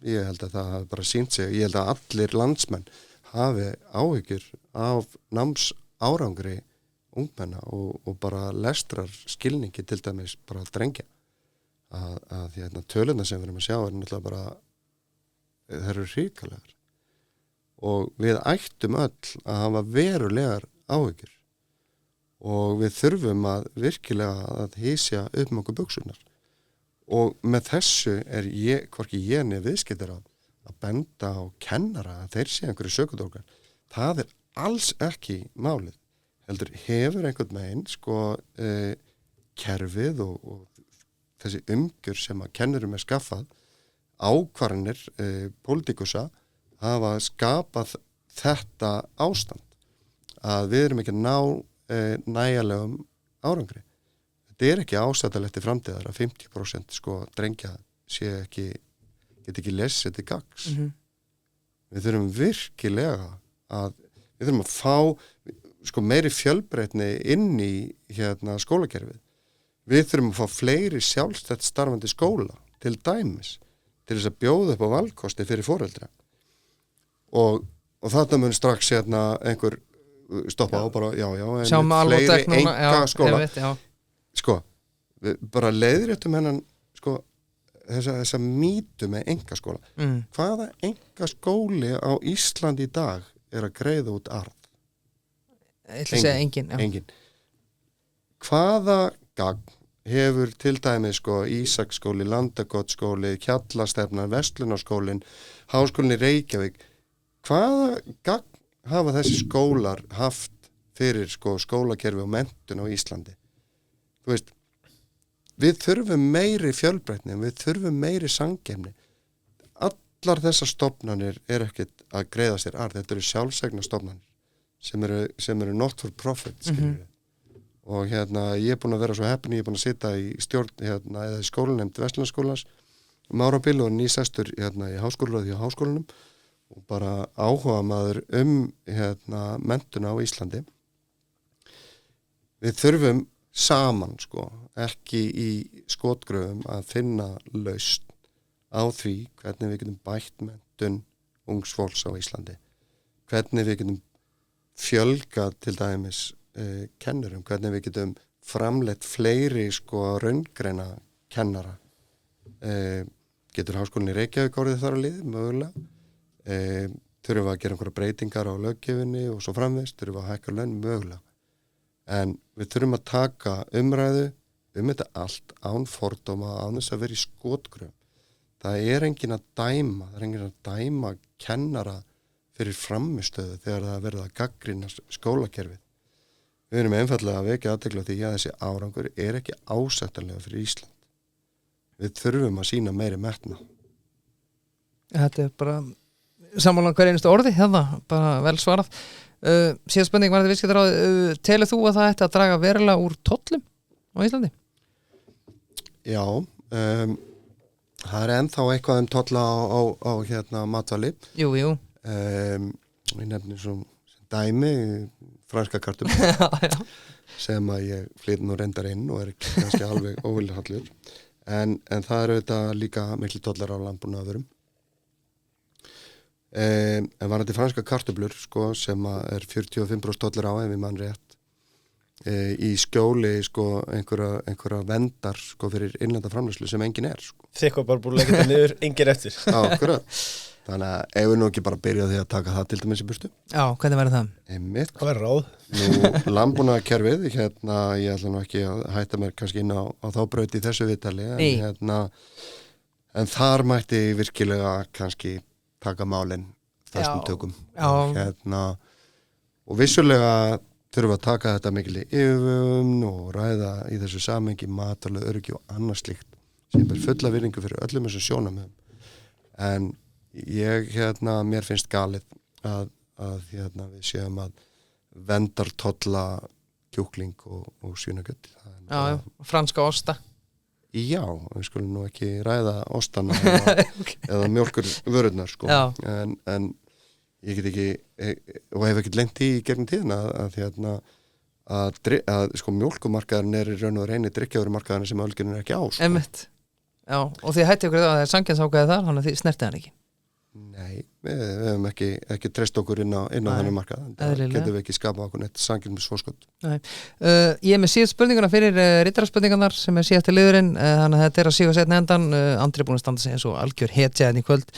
ég held að það hafi bara sýnt sig, ég held að allir landsmenn hafi áhyggjur af námsárangri ungmenna og bara lestrar skilningi til dæmis bara drengja að tölurnar sem við erum að sjá er náttúrulega bara það eru hrikalegar og við ættum öll að hafa verulegar áhyggjur og við þurfum að virkilega að hysja upp með okkur buxurnar og með þessu er hvorki ég nefn viðskiptir að benda á kennara að þeir sé einhverju sökudólgar. Það er alls ekki málið. Heldur hefur einhvern veginn sko kerfið og þessi umgjör sem að kennurum er skaffað ákvarðanir pólitíkusa hafa skapað þetta ástand að við erum ekki að ná nægjanlegum árangri. Þetta er ekki ásættalegt í framtíðar að 50% sko drengja get ekki lesið til gagns. Við þurfum virkilega við þurfum að fá sko meiri fjölbreytni inn í skólakerfið. Við þurfum að fá fleiri sjálfstætt starfandi skóla til dæmis til þess að bjóða upp á valkosti fyrir foreldra. Og þetta mun strax einhver stoppa á bara en fleiri enga skóla. Sko, við bara leiðréttum hennan sko þessa mýtu með engaskóla. Hvaða engaskóli á Íslandi í dag er að greiða út arð? Ég ætla að segja engin. Engin. Hvaða gagn hefur til dæmis sko Ísaksskóli, Landakotsskóli, Kjallastefnan, Verslunarskólinn, Háskólinn í Reykjavík? Hvaða gagn hafa þessi skólar haft fyrir sko skólakerfi og menntun á Íslandi? Þú veist, við þurfum meiri fjölbreytni, við þurfum meiri samkeppni. Allar þessar stofnanir er ekkert að greiða sér arð, þetta eru sjálfsegna stofnanir sem eru not for profit, skilur við. Og ég er búin að vera svo heppin, ég er búin að sitja í stjórn eða í skólanefnd Verslunarskólans árabil og nýsestur í háskólaráði hjá háskólanum og bara áhuga maður menntuna á Íslandi. Við þurfum saman sko, ekki í skotgröfum að finna lausn á því hvernig við getum bætt menntun ungs fólks á Íslandi, hvernig við getum fjölgað til dæmis kennurum, hvernig við getum framleitt fleiri sko raungreina kennara. Getur Háskólinn í Reykjavík orðið þar á lið, mögulega. Þurfum við að gera einhverja breytingar á löggjöfinni og svo framvegis, þurfum við að hækka laun, mögulega. En við þurfum að taka umræðu þetta allt án fordóma, án þess að vera í skotgröfum. það er engin að dæma kennara fyrir frammistöðu þegar það verða að gagnrýna skólakerfið. Við erum einfaldlega að vekja athygli á því að þessi árangur er ekki ásættanlega fyrir Ísland. Við þurfum að sýna meiri metnað. Þetta bara sammála hver einustu orði, hérna, bara vel svarað. Síðan spurning var þetta viðskiptaráð, telur þú að það ætti að draga verulega úr tollum á Íslandi? Já, það er ennþá eitthvað tolla á hérna matvæli. Jú. Ég nefnir sem dæmi franska kartöflur sem að ég flyt nú reyndar inn og er ekki kannski alveg óvilhallur en það eru þetta líka miklu tollar á landbúnaðarvörum. En varðandi franska kartöflur sko, sem er 45% tollar á ef ég mann rétt í skjóli sko, einhverja vendar sko, fyrir innlenda framleiðslu sem engin er sko. Þið bara búin að leggja þetta niður, engin eftir. Akkurat. Þannig að ef við nú ekki bara byrja því að taka það til dæmis í burtu. Já, hvernig verður það? Einmitt. Hvað verður ráð? Nú, landbúnaðarkerfið, hérna, ég ætla nú ekki að hætta mér kannski inn á þá braut í þessu viðtali, en þar mætti virkilega kannski taka málin þessum tökum. Hérna, og vissulega þurfum að taka þetta mikil í yfirvögun og ræða í þessu samhengi matarlega öryggi og annað slíkt sem er fulla virðingu fyrir öllum þessum sjónarmiðum. En mér finnst galið að við séum að vendartolla kjúkling og svínakjöt. Já, franska osta. Já, við skulum nú ekki ræða ostana eða mjólkur vörurnar sko. En ég get ekki og hef ekki lengt í gegnum tíðina að sko mjólkumarkaðurinn er í raun og reyni drykkjarvörumarkaðurinn sem ölgerinn er ekki á sko. Einmitt. Já, og þið hætti okkur það er samkeppnisákvæði þar, þannig að þið snertið hann ekki. Nei, við höfum ekki treyst okkur inn á þennan markað. Það getum við ekki skapað okkur neitt samkeppnisforskot. Ég er með síðast spurninguna fyrir rittaraspurningarnar sem er síðast til liðurinn, þannig að þetta er að síga setna endan. Andri er búin að standa sig eins og algjör hetjaðin í kvöld.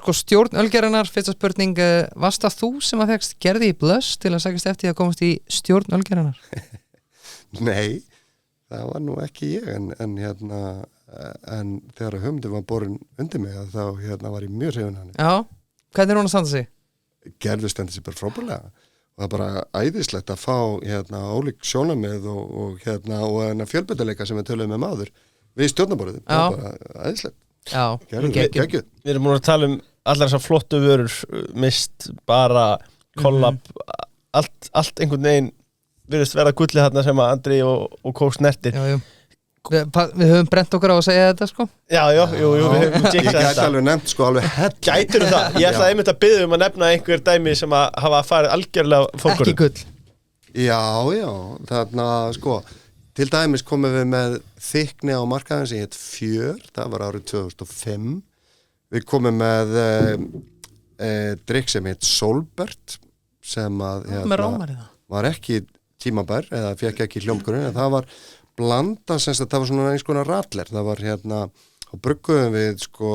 Sko stjórn Ölgerðarinnar, fyrsta spurning, varst það þú sem að fegst gerði í blöss til að sagast eftir að komast í stjórn Ölgerðarinnar? Nei, það var nú ekki ég en þegar hugmyndin var borin undir mig þá var ég mjög hrifinn hann. Já, hvernig er hún að standa sig? Gerður stendur sig bara frábærlega og það er bara æðislegt að fá ólík sjónarmið og fjölbreytileika sem við töluðum með áður við stjórnarborðið, það er bara æðislegt. Já, Gerður. Við erum múin að tala allar þessar flottu vörur, mist, bara, kollab, allt einhvern veginn virðist vera gullið þarna sem að Andri og Kók snertir. Já. Við höfum brent okkur á að segja þetta sko. Jú, við höfum ég gæti alveg nefnt sko alveg Gætirðu það? Ég ætlaði einmitt að biðja að nefna einhver dæmi sem að hafa farið algjörlega fórgurinn. Ekki gull. Já, þarna sko til dæmis komum við með þykni á markaðin sem hétt Fjör, það var árið 2005. Við komum með drykk sem hétt Solbert sem að var ekki tímabær eða fekk ekki hljómkurinn en það var blanda sem það var svona eins konar radler, það var og brugguðum við sko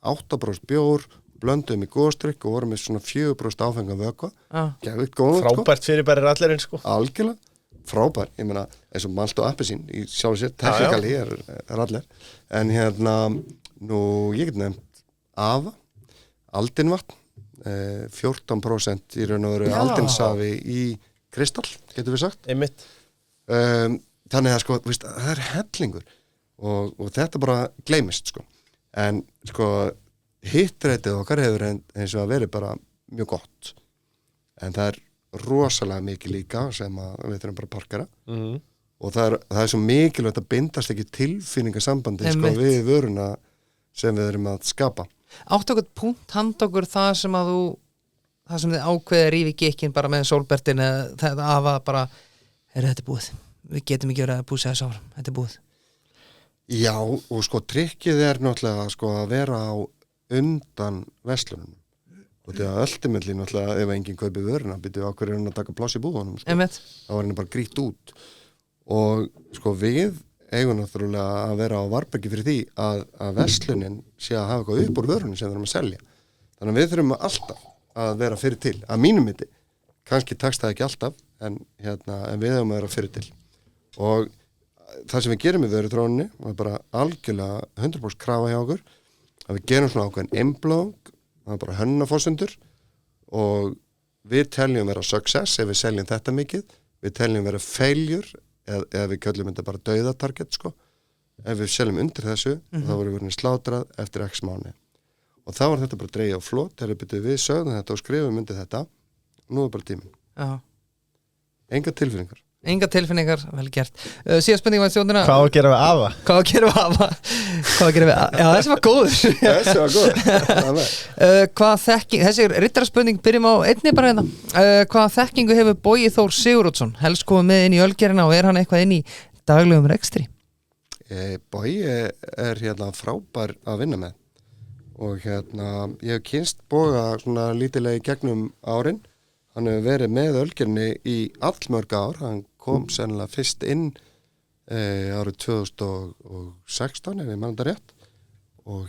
8% bjór, blönduðum í góðstrykk og vorum með svona 4% áfengan vökva. Frábært fyrirbæri radlerinn sko. Algjörlega, frábær, ég meina eins og malt og appelsín í sjálfu sér, technically er radler, en nú ég get nefnt Ava, Aldinvatn, 14% í raun og veru aldinsafi í kristall, getur við sagt. Einmitt. Þannig að sko, það er hellingur og þetta bara gleymist sko. En sko, hittrætið okkar hefur eins og að verið bara mjög gott. En það er rosalega mikið líka sem að við þurfum bara að parkera. Og það er svo mikilvægt að bindast ekki tilfinningasambandi sko, við vöruna sem við erum að skapa. Áttu okkur punkt hand okkur það sem þið ákveðið rífi gekkin bara með Solbertin eða þetta afa bara, þetta er búið. Við getum ekki verið að búsa þess ára, þetta er búið. Já, og sko trikkið er náttúrulega sko að vera á undan verslunum. Og þetta er ultimately náttúrulega ef enginn kaupir vöruna, byrju á hverju að taka pláss í búðunum. Sko. Það var henni bara grýtt út. Og sko við eigum náttúrulega að vera á varbergi fyrir því að verslunin sé að hafa eitthvað upp úr vörunum sem við erum að selja. Þannig að við þurfum alltaf að vera fyrir til. Að mínum myndi, kannski tekst það ekki alltaf, en við höfum að vera fyrir til. Og það sem við gerum í vöruþróuninni var bara algjörlega 100% krafa hjá okkur að við gerum svona ákveðin einblóðung, það bara hönnunarforsendur og við teljum vera success ef við seljum þetta mikið, við teljum vera failure eða við köllum þetta bara dauðatarget sko, ef við seljum undir þessu þá vorum við slátrað eftir x mánuði og þá var þetta bara dreigja á flot, þegar við sögðum þetta og skrifum undir þetta og nú er bara tíminn. Enga tilfinningar, vel gert. Síðan spurning var stjórnina. Hvað á að gera við afa? Já, þessi var góður. Hvað þekking, þessi er riddaraspurning, byrjum á einni bara hérna. Hvaða þekkingu hefur Bogi Þór Sigurðsson helst komið með inn í Ölgerðina og er hann eitthvað inn í daglegum rekstri? Bogi er frábær að vinna með og ég hef kynst Boga svona lítilega í gegnum árin. Hann hefur verið með Ölgerðinni í allmörg ár, hann kom sennilega fyrst inn árið 2016 ef ég man þetta rétt og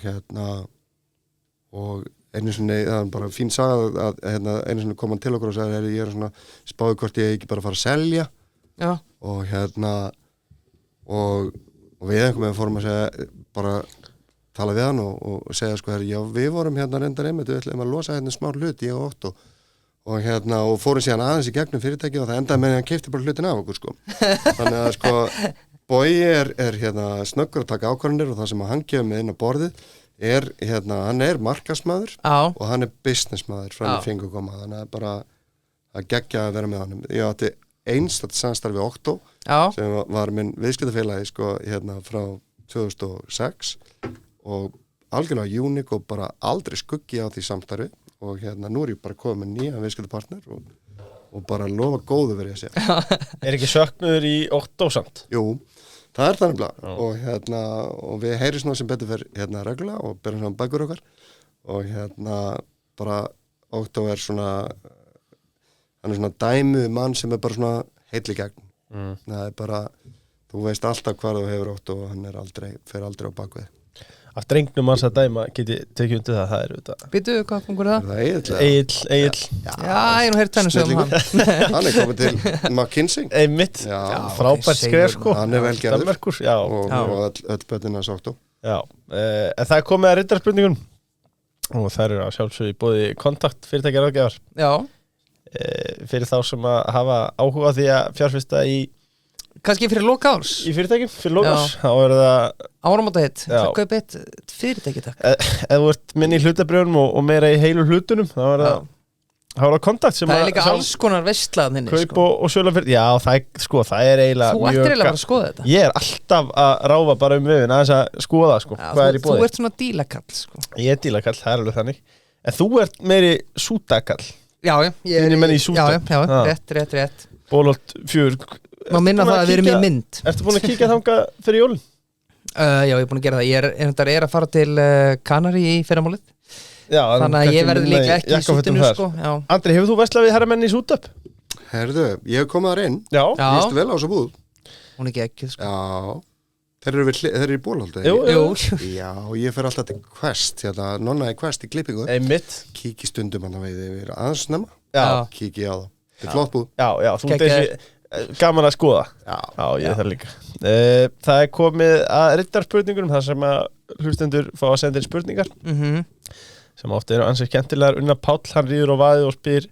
einu sinni, það er bara fín saga að einu sinni kom hann til okkur og sagði ég er svona spáði hvort ég ekki bara fara að selja og og við einhvern veginn fórum að segja bara tala við hann og segja sko já við vorum reyndar einmitt við ætlum að losa smá hlut ég og Otto og fórum síðan aðeins í gegnum fyrirtæki og það endaði með hann keypti bara hlutin af okkur sko. Þannig að sko Bogi er snöggur að taka ákvarðanir og það sem hann gefur með inn á borðið er hann er markaðsmaður og hann er businessmaður frá því fengu koma þannig að bara að geggja að vera með hann. Ég átti einstakt samstarf við Otto sem var minn viðskiptafélagi sko frá 2006 og algjörlega unik og bara aldrei skuggi á því samstarfi og nú er ég bara komið með nýja viðskiptapartner og bara lofa góðu verið að segja. Er ekki söknuður í Otto samt? Jú, það er þannig og við heyrjum svona sem betur fyrir reglulega og berum svona bækur okkar og bara Otto er svona hann er svona dæmu mann sem er bara svona heill í gegn. Það er bara, þú veist alltaf hvað þú hefur Otto og hann fer aldrei á bakvið. Af drengnum hans að dæma geti tekið undir það er auðvitað. Býtu, hvað fungur það? Egill. Já, ég nú heyrði tvennu sögum hann. Hann er komið til McKinsey. Einmitt, frábært skref sko. Hann er vel gerður og öll bönnina Otto. Já, en það er komið að riddarspurningum og það eru að sjálfsögðu í boði kontakt fyrirtækja ráðgjafar. Já. Fyrir þá sem að hafa áhuga því að fjárfesta í kannski fyrir loka árs í fyrirtækjum, fyrir loka árs þá er það áramótahitt, það kaupa eitt fyrirtæki takk ef þú ert minni í hlutabrjónum og meira í heilu hlutunum þá er það kontakt sem það er líka alls konar veistlað minni kaup og sölu fyrir, já það er eiginlega þú ættir eiginlega bara að skoða þetta ég er alltaf að ráfa bara vefinn aðeins að skoða sko, hvað er í boði þú ert svona dílakall sko. Ég er dílakall, það er alveg þannig en þú ert meiri sútakall já, rétt Bólolt 4 má minna það að við erum í mynd. Ertu búin að kíkja þangað fyrir jólin? Já, ég er búin að gera það. Ég er að fara til Kanari í fyrramálið. Já, þannig að ég verði líka ekki í sútinu sko. Andri, hefur þú verslað við herramenn í sútöp? Herðu, ég hef komið þar inn. Já. Lýstu vel á þessu búð. Hún er ekki ekki sko. Já. Þeir eru í Bólholti. Jú. Já, ég fer alltaf til Quest. Nonna er Quest í klippingu. Einmitt. Kíki stundum hann að veiði yfir aðeins snemma. Já. Kíki á það. Þetta er flott búð. Já, þú þessi gaman að skoða. Já, ég þarf líka. Það er komið að riddarspurningunum þar sem að hlustendur fá að senda inn spurningar sem ofta eru ansið skemmtilegar. Unnar Páll, hann ríður á vaðið og spyr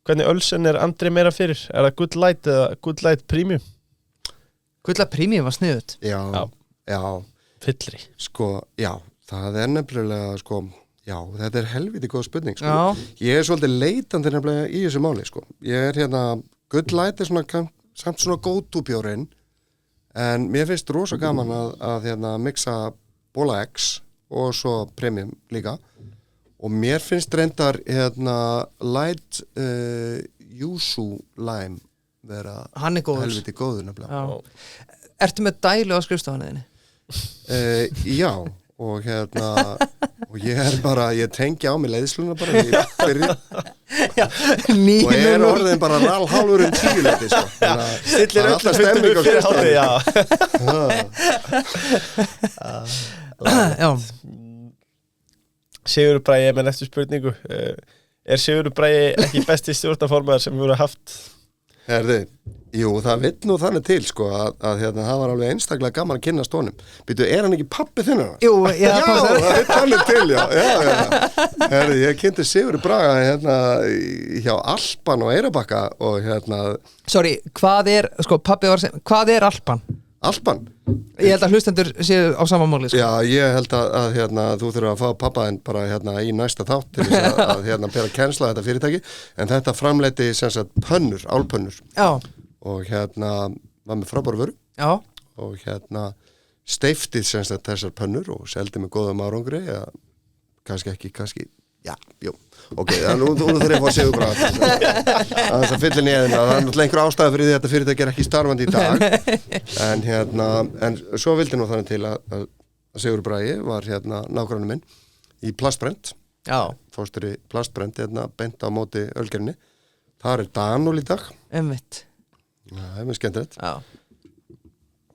hvernig ölsen er Andri meira fyrir? Er það Good Light eða Good Light Premium? Good Light Premium var sniðut. Já. Fyllri. Sko, já, það er nefnilega sko, já, þetta er helviti góð spurning sko. Ég er svolítið leitandi nefnilega í þessu máli sko. Ég er Good Light er svona samt svona go-to bjórinn en mér finnst rosa gaman að mixa Bola X og svo Premium líka og mér finnst reyndar Light Yuzu Lime vera helviti góður nefnilega. Ertu með dælu á skrifstofunniðinni? Já og og ég er bara, ég tengi á mig leiðsluna bara í byrju og er orðin bara rálhálfur 10 leiti sko. Stillir alltaf stemming og fyrir já. Sigurður Bragi með næstu spurningu er Sigurður Bragi ekki besti stjórnarformaður sem við voru haft? Herði, Jú, það vill nú þannig til sko að hérna, það var alveg einstaklega gaman að kynnast honum. Býtu, hann ekki pabbi þinn? Jú, já, það vill þannig til, já. Herri, ég kynnti Sigurður Braga hérna hjá Alpan og Eyrarbakka og hérna... Sorry, hvað er Alpan? Alpan? Ég held að hlustendur séu á sama máli sko. Já, ég held að hérna, þú þurfa að fá pappaðinn bara hérna í næsta þátt til þess að hérna bera kennsla þetta fyrirtæki, en þetta framleiti sem sagt pönnur, álpönnur. Já. Og hérna var með frábæru vöru. Já. Og hérna steyftið sem sagt þessar pönnur og seldi með góðum árangri, ja, kannski, já, jú. Ok, nú þurfum ég að fá að segja bara að það fyllir niðurna, það er náttúrulega einhver ástæða fyrir því að þetta fyrirtæki ekki starfandi í dag, en hérna, en svo vildi nú þannig til að Sigurður Bragi var hérna nágranni minn í plastbrent, fórstjóri plastbrent, hérna bent á móti Ölgerinni, það Danúl í dag. Einmitt. Það mjög skemmtilegt.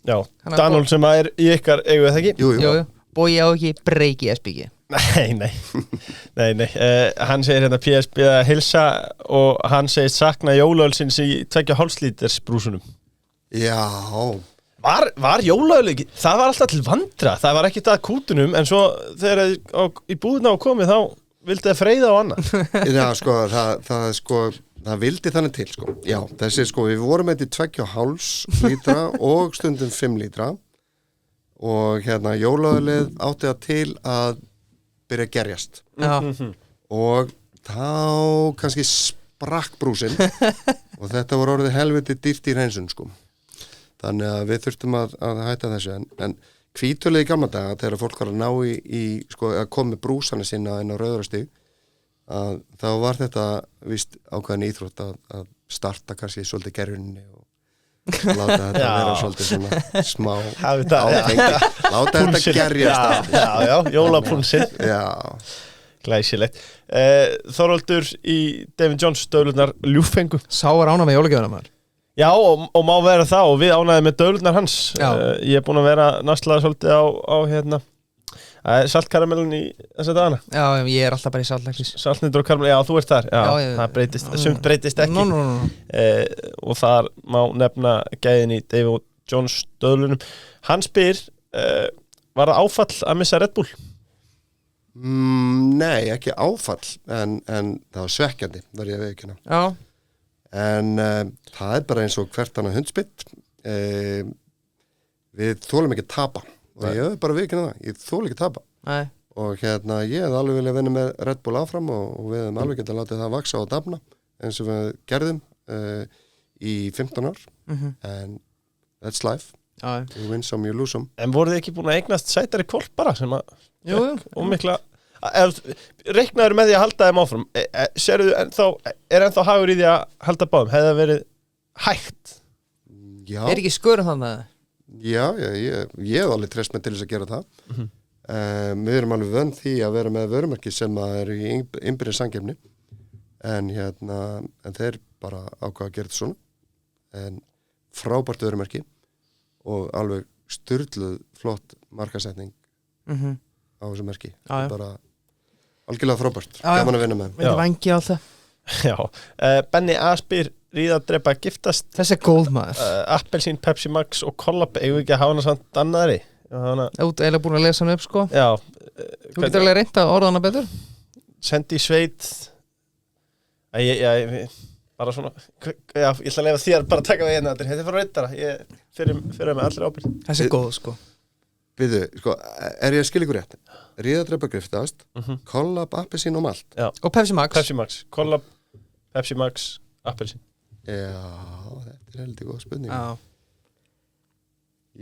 Já, Danúl sem er í ykkar eigu eða ekki? Jú. Bói á ekki breyki SBG. Nei. Hann segir hérna PSB að hilsa og hann segir sakna jólaölsins í 2,5 líters brúsunum. Já. Var jólaöl ekki? Það var alltaf til vandra. Það var ekkert að kútunum, en svo þegar í búðina á komið þá vildi það freyða á annað. Já, sko, það vildi þannig til, sko. Já, þessi, sko, við vorum með þetta 2,5 lítra og stundum 5 lítra og hérna jólaölið átti það til að byrja að gerjast. Já. Og þá kannski sprakk brúsin og þetta var orðið helviti dýrt í hreinsun, sko. Þannig að við þurftum að hætta þessu, en hvítölið í gamla daga þegar fólk var að ná í sko, að koma með brúsana sinna inn á Rauðarastíg, að þá var þetta víst ákveðin íþrótt að starta kannski svolítið gerjunni og láta þetta vera svolítið svona smá áfengi, láta þetta gerjast. Já, jólapúlsinn. Já. Glæsilegt. Þorvaldur í David Jones stöðlurnar ljúffengu. Sá ána með jólagjöfuna maður. Já, og má vera það og við ánæðum með döðlurnar hans. Ég er búin að vera næstlaða svolítið á hérna saltkaramellun í þessa dagana. Já, ég er alltaf bara í saltlæknis. Saltnýtur og karamell, já, þú ert þar. Já, það breytist, sumt breytist ekki. Og þar má nefna gæðin í David Jones stöðlunum. Hann spyr, var það áfall að missa Red Bull? Nei, ekki áfall, en það var svekkjandi, var ég að viðurkenna. Já. En það er bara eins og hvert annað hundspitt. Við þolum ekki að tapa. Og ég hef bara viðkynna það, ég þóla ekki tapa. Nei. Og hérna, ég hef alveg viljað vinna með Red Bull áfram og við hefum alveg getað látið það vaksa og dafna eins og við gerðum í 15 ár. En that's life. You win some, you lose some. En voruð þið ekki búin að eignast sætari hvolp bara sem að... Jú. Og mikla... Reiknaður með því að halda þeim áfram. Er ennþá hagur í því að halda báðum? Hefði það verið hægt? Já. Er ekki skurð þannig? Já, ég hef alveg treyst mig til þess að gera það. Við erum alveg vön því að vera með vörumerki sem er í innbyrðin samkeppni en þeir bara ákvaða að gera þetta svona en frábært vörumerki og alveg sturluð flott markasetning á þessu merki. Bara algjörlega frábært, gaman að vinna með. Þetta vangi alltaf. Já, Benni Aspyr ríða að drepa að giftast. Þessi er góð maður. Appelsín, Pepsi Max og Collab eigum við ekki að hafa hana samt annari. Þú ert eiginlega búin að lesa hana upp sko. Já. Þú getur alveg reynt að orða hana betur. Sendi í sveit. Bara svona, já, ég ætla að leyfa þér bara að taka við hérna. Þetta er fyrir reyndara. Ég fyrir með allir ábyrgð. Þessi er góð sko. Við, sko, er ég að skilja ykkur rétt? Ríða að drepa að giftast, Collab, Appelsín og malt. Já. Og Pepsi Max. Pepsi Max. Collab, Pepsi Max, Appelsín. Já, þetta er heldur góð spurning. Já.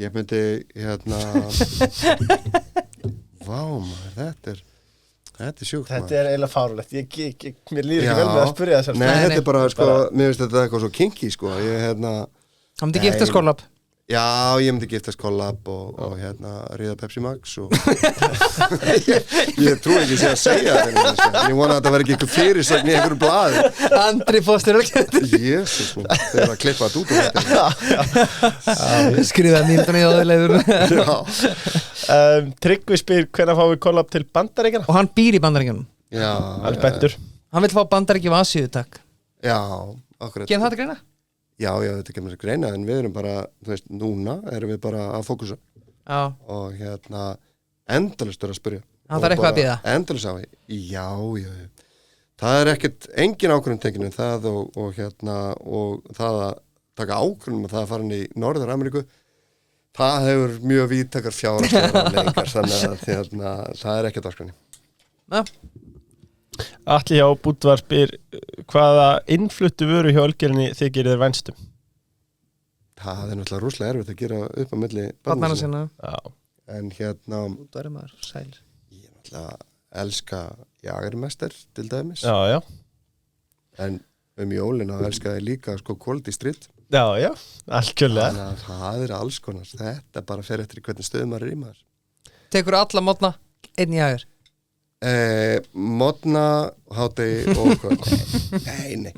Ég myndi, vá maður, þetta er sjúkt maður. Þetta er eiginlega fárulegt, mér líður ekki vel með að spyrja þessar. Nei, þetta er bara, sko, mér finnst þetta eitthvað svo kinky, sko, Það myndi giftast Collab. Já, ég myndi giftast Collab og ríða Pepsi Max og ég trúi ekki að segja þetta. Ég vona að þetta verði ekki eitthvað fyrirsögn í einhverju blaði. Andri fóstur Jésus, þeir eru að klippa þetta út á þetta. Skrifa nýmdunni á þau leiður. Tryggvi spyr hvenær fáum við Collab til Bandaríkjana? Og hann býr í Bandaríkjanum. Já. Hann er bentur. Hann vil fá Bandaríki af Asíu, takk. Já, akkurat. Kemur það til greina? Já, þetta kemur að greina, en við erum bara, þú veist, núna erum við bara að fókusa og endalaust að spyrja. Það er eitthvað að bíða. Endalaust á, já. Það ekkert, engin ákvörðun tekinu það og það að taka ákvörðun það að fara inn í Norður-Ameríku, það hefur mjög víðtakar fjárhagslegar leikar, þannig að það ekkert ákvörðun. Já. Atli hjá Búdvar spyr hvaða innfluttu vöru hjá Ölgerinni þykir þér vænstum? Það náttúrulega rúslega erfitt að gera upp á milli barnanna sinna. En Búdvar maður, sælir. Ég náttúrulega elska Jagermeister til dæmis. Já. En jólina elskaði líka Quality Street. Já, algjörlega. Þannig að það alls konar. Þetta bara fer eftir hvernig stöðum maður í maður. Tekur alla mótna einn Jager? Mótna, hádegi og hvað. Nei.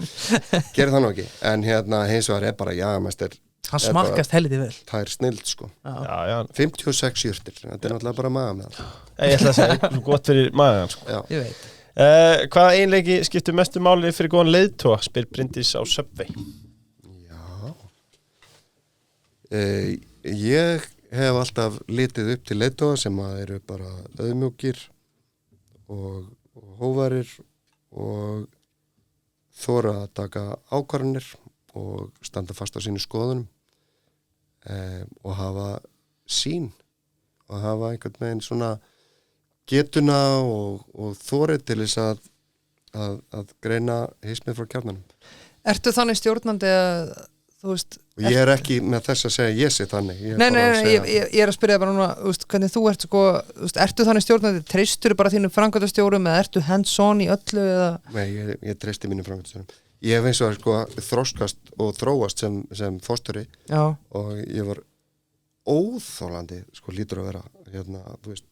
Gerir það nú ekki. En hins vegar bara Jagermeister. Hann smakkast helviti vel. Það snild Já. 56 jurtir. Þetta náttúrulega bara maga með það. Ég ætla að segja, svo gott fyrir magan Já. Ég veit. Hvaða einleiki skiptir mestu máli fyrir góðan leiðtoga, spyr Bryndís á Subway? Já. Ég hef alltaf litið upp til leiðtoga sem eru bara auðmjúkir og hóvarir og þora að taka ákvarðanir og standa fast á sínu skoðunum og hafa sín og hafa einhvern veginn svona getuna og þorið til þess að greina hismið frá kjarnanum. Ertu þannig stjórnandi að þú veist... Og ég ekki með þess að segja ég sé þannig. Nei, ég að spyrja bara núna, hvernig þú ert ertu þannig stjórnandi, treystur bara þínum framkvæmdastjórum eða ertu hands-on í öllu eða... Nei, ég treysti mínum framkvæmdastjórum. Ég hef eins og þroskast og þróast sem fósturi og ég var óþólandi, lítur að vera þú veist,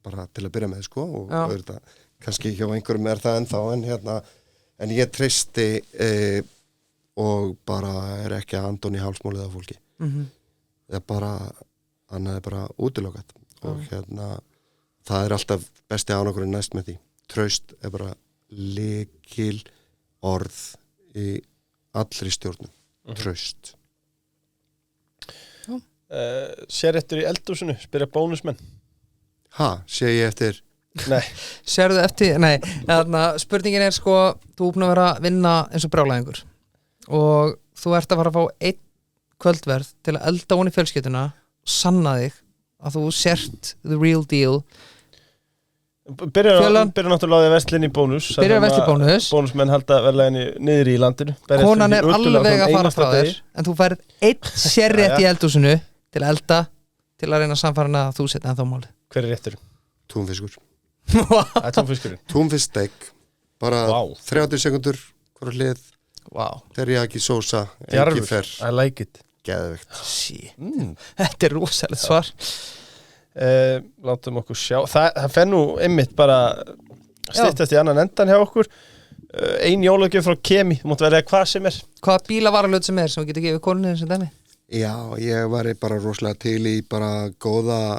bara til að byrja með og auðvitað, kannski hjá einhverjum það ennþá en ég treysti og bara ekki að andon í hálsmálið af fólki. Það bara annað bara útilokað og það alltaf besti ánægurinn næst með því. Traust bara lykil orð í allri stjórnum. Traust. Sér eftir í eldhúsinu, spyrja bónusmenn. Sé ég eftir? Nei. Sérðu eftir? Nei. Spurningin er þú búin að vera að vinna eins og brjálæðingur og þú ert að fara að fá einn kvöldverð til að elda honi fjölskylduna og sanna þig að þú sért the real deal. Byrjar náttúrulega að versla inn í bónus. Byrjar að versla í bónus. Bónusmenn halda verðlæginni niður í landinu. Konan er alveg að fara frá þér en þú færð einn sérrétt í eldhúsinu til að elda til að reyna að samfara að þú setja ennþá málið. Hver er réttur? Túnfiskur. Það er túnfiskurinn. Túnfisksteik. Bara 30 sekundur hvora hlið. Teriyaki sósa. Ekki fer. I like it. Geðveikt. Þetta er rosalegt svar. Látum okkur sjá. Það fer nú einmitt bara styttast í annan endan hjá okkur. Ein jólagjöf frá Kemi. Þú mátt verða hvað sem er. Hvaða bílavaralöð sem er sem við getum gefið konunni sem dæmi? Já, ég var bara rosalega til í bara góða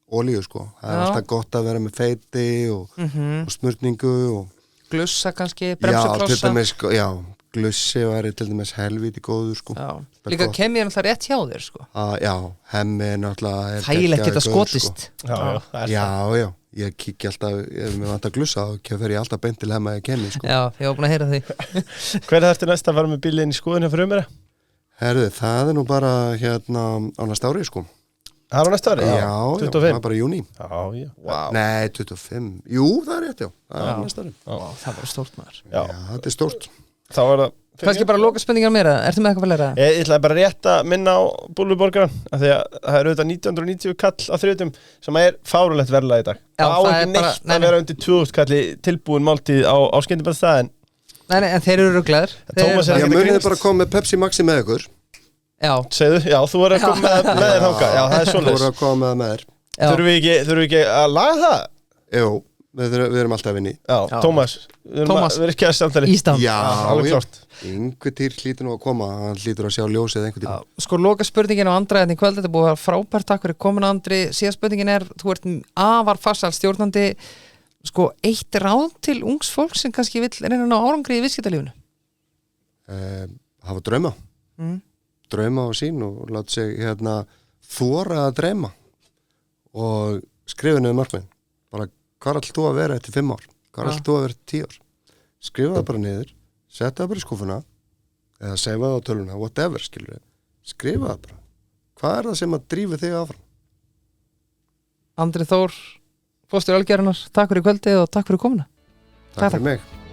olíu það er alltaf gott að vera með feiti og smurningu og glussa kannski, bremsuklossa glussi var til dæmis helvíti góður líka Kemi er náttúrulega rétt hjá þér já, hemmi er náttúrulega hægilegt geta skotist já, ég kíkja alltaf ef mér vantar glussa þá fer ég alltaf beint til hemma í Kemi já, ég var búin að heyra því Hver þarftu næst að fara með bílinn í skoðun hjá frumera? Herðu, það er nú bara á næsta ári Það er á næsta ári? Já, 25? Það er bara í júní. Wow. Nei, 25. Jú, það er rétt, það er næsta ári. Það var stórt maður. Já, þetta er stórt. Þá er það... Kannski bara loka spenningar meira, ertu með eitthvað að læra? Ég ætlaði bara rétt að minna á Búlluborgaran, af því að það er auðvitað 1990 kall á þriðutum sem er fárulegt verðlag í dag. Það á ekki neitt að vera undir 2000 kalli tilbúin máltíð á skemmtibarðstæðin. Nei, en þeir eru ruglaðir. Ég munið bara að koma með Pepsi Maxi með ykkur. Já, þú voru að koma með þér þangað. Já, það er svoleiðis. Þú voru að koma með þér. Þurfum við ekki að laga það? Jú, við erum alltaf að vinni. Já, Tómas, við erum ekki að samtali. Ísland. Já, alveg klart. Einhver týr hlýtur nú að koma, hann hlýtur að sjá ljósið einhver tíma. Loka spurningin á Andra í kvöld, þetta búið að frábært, takk fyrir komin Andri. Síðan spurningin er, þú ert afar farsæl stjórnandi, eitt ráð til ungs fólk sem kannski vill reyna ná árangri í viðskiptalífinu? Hafa drauma. drauma á sín og láta sig þora að dreyma og skrifa niður markmið bara hvað ætlar þú að vera eftir 5 ár hvað ætlar þú að vera eftir 10 ár skrifa það bara niður, setja það bara í skúfuna eða seifa það á tölvuna whatever, skilur skrifa það bara hvað er það sem að drífa þig áfram? Andri Þór, fórstjóri Ölgerðarnar, takk fyrir kvöldið og takk fyrir komuna. Takk fyrir mig.